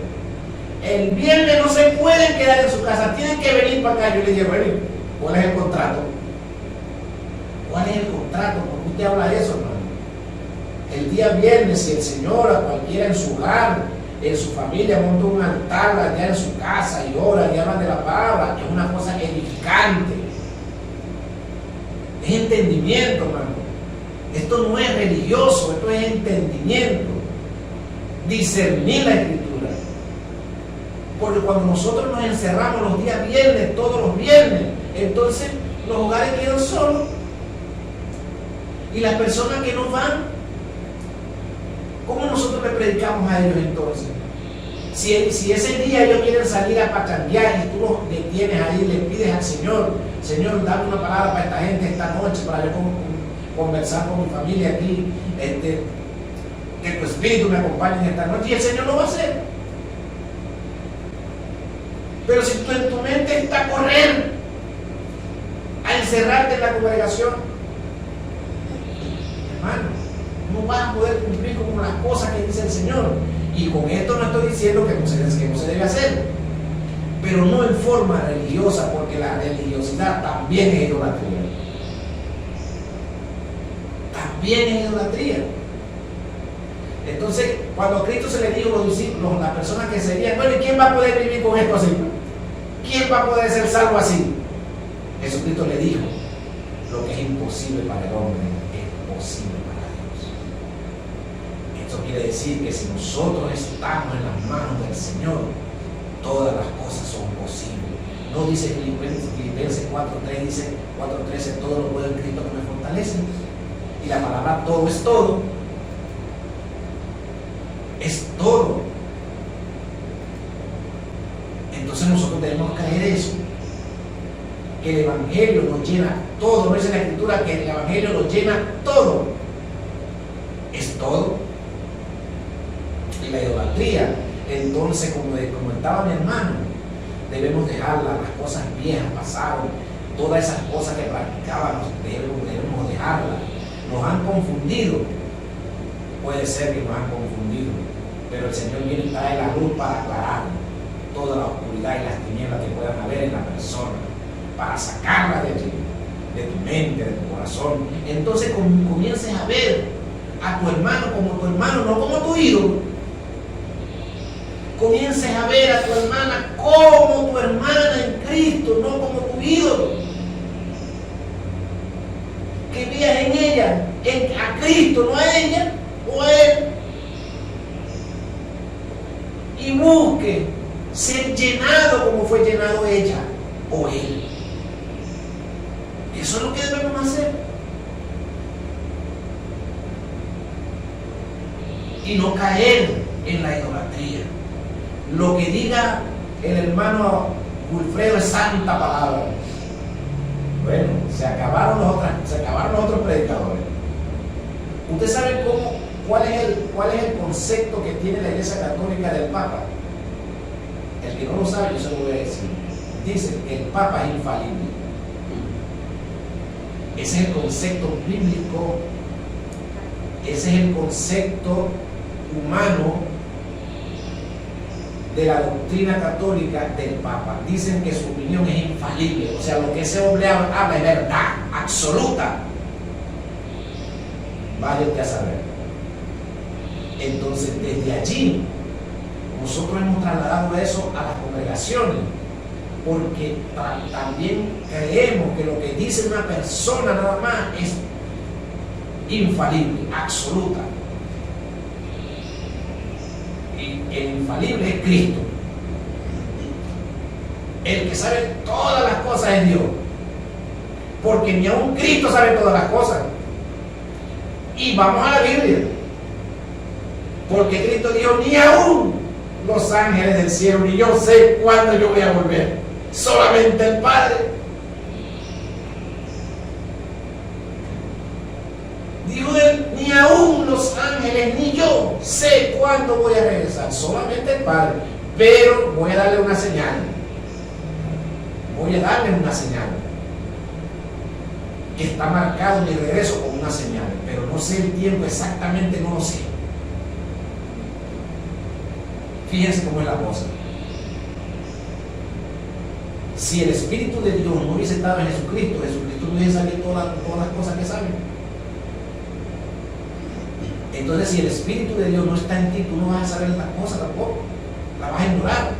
el viernes no se pueden quedar en su casa, tienen que venir para acá. Yo le dije: bueno, ¿cuál es el contrato? ¿Cuál es el contrato? ¿Por qué usted habla eso, hermano? El día viernes, si el Señor, a cualquiera en su hogar, en su familia, monta un altar allá en su casa y ora y habla de la palabra, es una cosa edificante. Es entendimiento, hermano. Esto no es religioso, esto es entendimiento. discernir la Escritura. Porque cuando nosotros nos encerramos los días viernes, todos los viernes, entonces los hogares quedan solos. Y las personas que no van, ¿cómo nosotros le predicamos a ellos entonces? Si ese día ellos quieren salir a pachanguear y tú los detienes ahí, le pides al Señor, Señor, dame una palabra para esta gente esta noche, para yo conversar con mi familia aquí, que tu espíritu me acompañe en esta noche, y el Señor lo va a hacer. Pero si tú en tu mente está a correr, a encerrarte en la congregación, hermano, no vas a poder cumplir con las cosas que dice el Señor. Y con esto no estoy diciendo que no se debe hacer, pero no en forma religiosa, porque la religiosidad también es idolatría. También es idolatría. Entonces, cuando Cristo se le dijo a los discípulos, las personas que seguían, bueno, ¿y quién va a poder vivir con esto así? ¿Quién va a poder ser salvo así? Jesucristo le dijo, lo que es imposible para el hombre es posible para Dios. Esto quiere decir que si nosotros estamos en las manos del Señor, todas las cosas son posibles. No dice Filipenses 4:3, dice 4:13, todo lo puedo en Cristo que me fortalece. Y la palabra todo es todo. Es todo. Entonces nosotros debemos creer eso, que el Evangelio nos llena todo. No dice la Escritura que el Evangelio nos llena todo. Es todo. Y la idolatría, entonces, como comentaba mi hermano, debemos dejarla. Las cosas viejas pasaron, todas esas cosas que practicábamos debemos dejarlas. Nos han confundido, puede ser que nos han confundido, pero el Señor viene y trae la luz para aclarar toda la oscuridad y las tinieblas que puedan haber en la persona, para sacarla de allí, de tu mente, de tu corazón. Entonces comiences a ver a tu hermano como tu hermano, no como tu ídolo. Comiences a ver a tu hermana como tu hermana en Cristo, no como tu ídolo. Que veas en ella a Cristo, no a ella o a él. Y busque ser llenado como fue llenado ella o él. Eso es lo que debemos hacer. Y no caer en la idolatría. Lo que diga el hermano Wilfredo es santa palabra. Bueno, se acabaron los otros predicadores. ¿Usted sabe cuál es el concepto que tiene la Iglesia Católica del Papa? El que no lo sabe, yo se lo voy a decir. Dice que el Papa es infalible. Ese es el concepto bíblico, ese es el concepto humano de la doctrina católica del Papa. Dicen que su opinión es infalible, o sea, lo que ese hombre habla es verdad absoluta. Vaya usted a saber. Entonces, desde allí, nosotros hemos trasladado eso a las congregaciones, porque también creemos que lo que dice una persona nada más es infalible, absoluta. Y el infalible es Cristo. El que sabe todas las cosas es Dios, porque ni aun Cristo sabe todas las cosas. Y vamos a la Biblia, porque Cristo dijo, ni aún los ángeles del cielo, ni yo sé cuándo yo voy a volver, solamente el Padre. Dijo él, ni aún los ángeles, ni yo sé cuándo voy a regresar, solamente el Padre. Pero voy a darle una señal. Voy a darle una señal. Que está marcado mi regreso con una señal. Pero no sé el tiempo exactamente, no lo sé. Fíjense cómo es la cosa. Si el Espíritu de Dios no hubiese estado en Jesucristo, Jesucristo no hubiese sabido todas las cosas que sabe. Entonces, si el Espíritu de Dios no está en ti, tú no vas a saber las cosas tampoco. La vas a ignorar.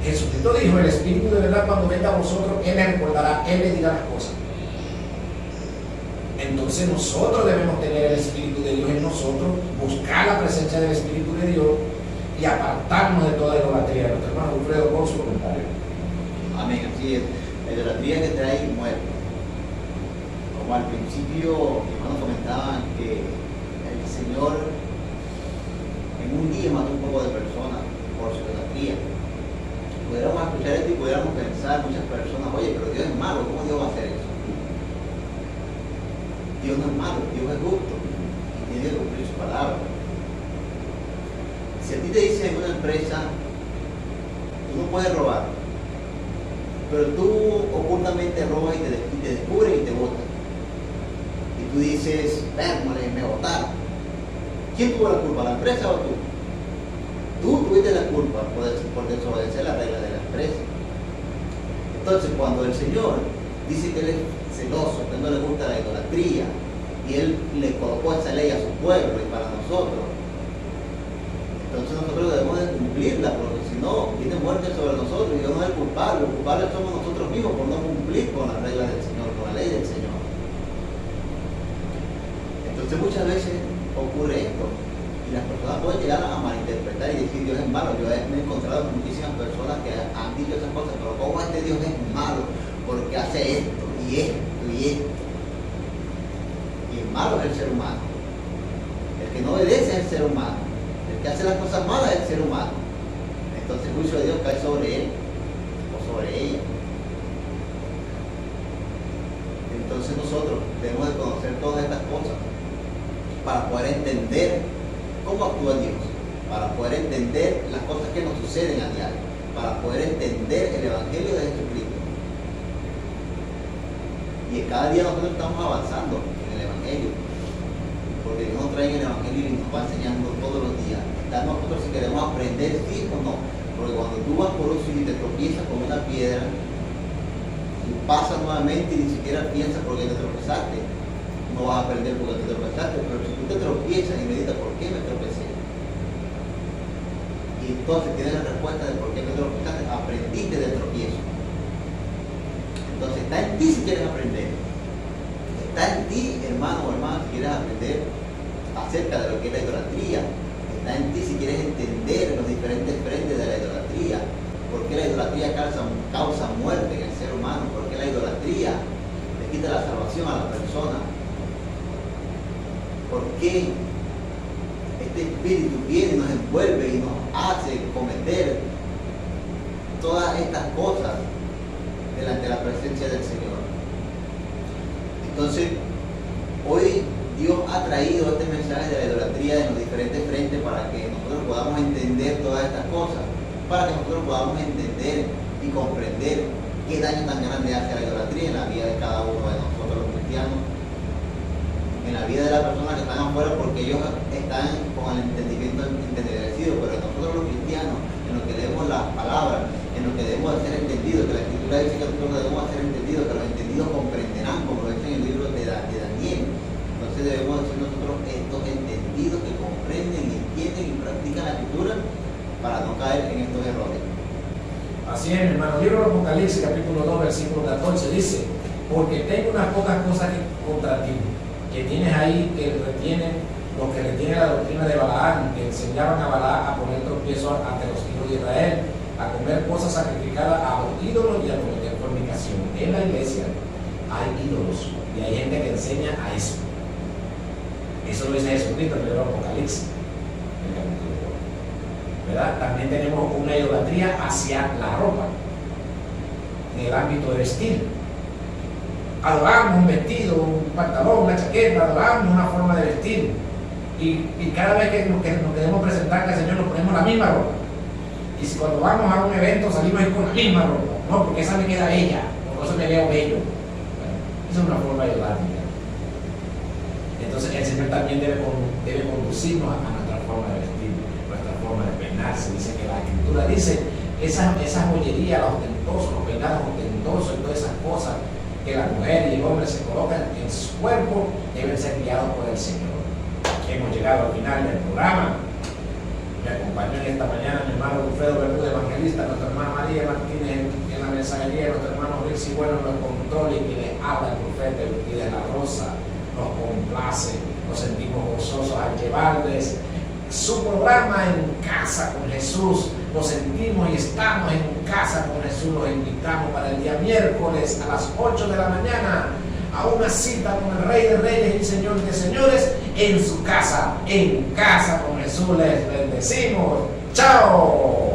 Jesucristo dijo, el Espíritu de verdad cuando venga a vosotros, Él le recordará, Él le dirá las cosas. Entonces nosotros debemos tener el Espíritu de Dios en nosotros, buscar la presencia del Espíritu de Dios y apartarnos de toda idolatría. Nuestro hermano Wilfredo, con su comentario. Amén, así es. La idolatría que trae muerte. Como al principio, mis hermanos comentaban que el Señor en un día mató un poco de personas por su idolatría. Pudiéramos escuchar esto y pudiéramos pensar muchas personas, oye, pero Dios es malo, ¿cómo Dios va a hacer eso? Dios no es malo, Dios es justo y tiene que cumplir su palabra. Si a ti te dicen en una empresa, tú no puedes robar, pero tú ocultamente robas y te descubren y te botan. Y tú dices, me botaron. ¿Quién tuvo la culpa, la empresa o tú? Tú tuviste la culpa por desobedecer la regla de la empresa. Entonces, cuando el Señor dice que Él es celoso, que no le gusta la idolatría, y Él le colocó esa ley a su pueblo y para nosotros, entonces nosotros debemos de cumplirla, porque si no, viene muerte sobre nosotros y Dios no es el culpable. Los culpables somos nosotros mismos por no cumplir con las reglas del Señor, con la ley del Señor. Entonces muchas veces ocurre esto y las personas pueden llegar a malinterpretar y decir Dios es malo. Yo me he encontrado con muchísimas personas que han dicho esas cosas, pero ¿cómo este Dios es malo? Porque hace esto y esto y esto. Y el malo es el ser humano. El que no obedece es el ser humano. El que hace las cosas malas es el ser humano. Entonces el juicio de Dios cae sobre él o sobre ella. Entonces nosotros debemos de conocer todas estas cosas para poder entender cómo actúa Dios, para poder entender las cosas que nos suceden a diario, para poder entender el Evangelio de Jesucristo. Y cada día nosotros estamos avanzando en el Evangelio, porque Dios nos trae en el Evangelio y nos va enseñando todos los días. Está nosotros si queremos aprender, sí o no, porque cuando tú vas por un sitio y te tropiezas con una piedra, tú pasas nuevamente y ni siquiera piensas por qué te tropezaste. No vas a aprender por qué te tropezaste, pero si tú te tropiezas y meditas por qué me tropecé, y entonces tienes la respuesta de por qué me tropezaste, aprendiste del tropiezo. Entonces está en ti si quieres aprender. Está en ti, hermano o hermana, si quieres aprender acerca de lo que es la idolatría. Está en ti si quieres entender los diferentes frentes de la idolatría. ¿Por qué la idolatría causa muerte en el ser humano? ¿Por qué la idolatría le quita la salvación a la persona? ¿Por qué este espíritu viene y nos envuelve y nos hace cometer todas estas cosas delante de la presencia del Señor? Entonces, hoy Dios ha traído este mensaje de la idolatría en los diferentes frentes para que nosotros podamos entender todas estas cosas, para que nosotros podamos entender y comprender qué daño tan grande hace la idolatría en la vida de cada uno de nosotros los cristianos, en la vida de las personas que están afuera, porque ellos están con el entendimiento entenebrecido, pero nosotros los cristianos, en lo que leemos las palabras, en lo que debemos de ser entendidos, que la Escritura dice que nosotros debemos de ser entendidos, que los entendidos comprenderán, como lo dice en el libro de Daniel. Entonces debemos de ser nosotros estos entendidos que comprenden, entienden y practican la Escritura para no caer en estos errores. Así es, mi hermano. Libro de Apocalipsis, capítulo 2, versículo 14, dice: porque tengo unas pocas cosas contra ti, que tienes ahí que retienen lo que retiene la doctrina de Balaam, que enseñaban a Balaam a poner tropiezo ante los hijos de Israel, a comer cosas sacrificadas a los ídolos y a cometer fornicación. En la iglesia hay ídolos y hay gente que enseña a eso. Eso lo dice Jesucristo en el libro de Apocalipsis, el capítulo 2. ¿Verdad? También tenemos una idolatría hacia la ropa, en el ámbito de vestir. Adoramos un vestido, un pantalón, una chaqueta, adoramos una forma de vestir. Y cada vez que nos queremos presentar al Señor nos ponemos la misma ropa. Y si cuando vamos a un evento salimos ahí con la misma ropa, no, porque esa me queda bella, o no se me veo bello. Bueno, esa es una forma idolátrica. Entonces el Señor también debe conducirnos a nuestra forma de vestir, nuestra forma de peinarse. Dice que la Escritura dice esa joyería, los ostentosos, los peinados ostentosos y todas esas cosas que la mujer y el hombre se colocan en su cuerpo deben ser guiados por el Señor. Hemos llegado al final del programa. Me acompañó en esta mañana mi hermano Wilfredo Bermúdez, evangelista, nuestra hermana María Martínez en la mensajería, nuestro hermano Rixi Bueno en los controles, y les habla el profeta Euclides La Rosa. nos complace, nos sentimos gozosos al llevarles su programa En Casa con Jesús. Nos sentimos y estamos en casa con Jesús. Los invitamos para el día miércoles a las 8 de la mañana a una cita con el Rey de Reyes y Señor de Señores en su casa, En Casa con Jesús. Les bendecimos. ¡Chao!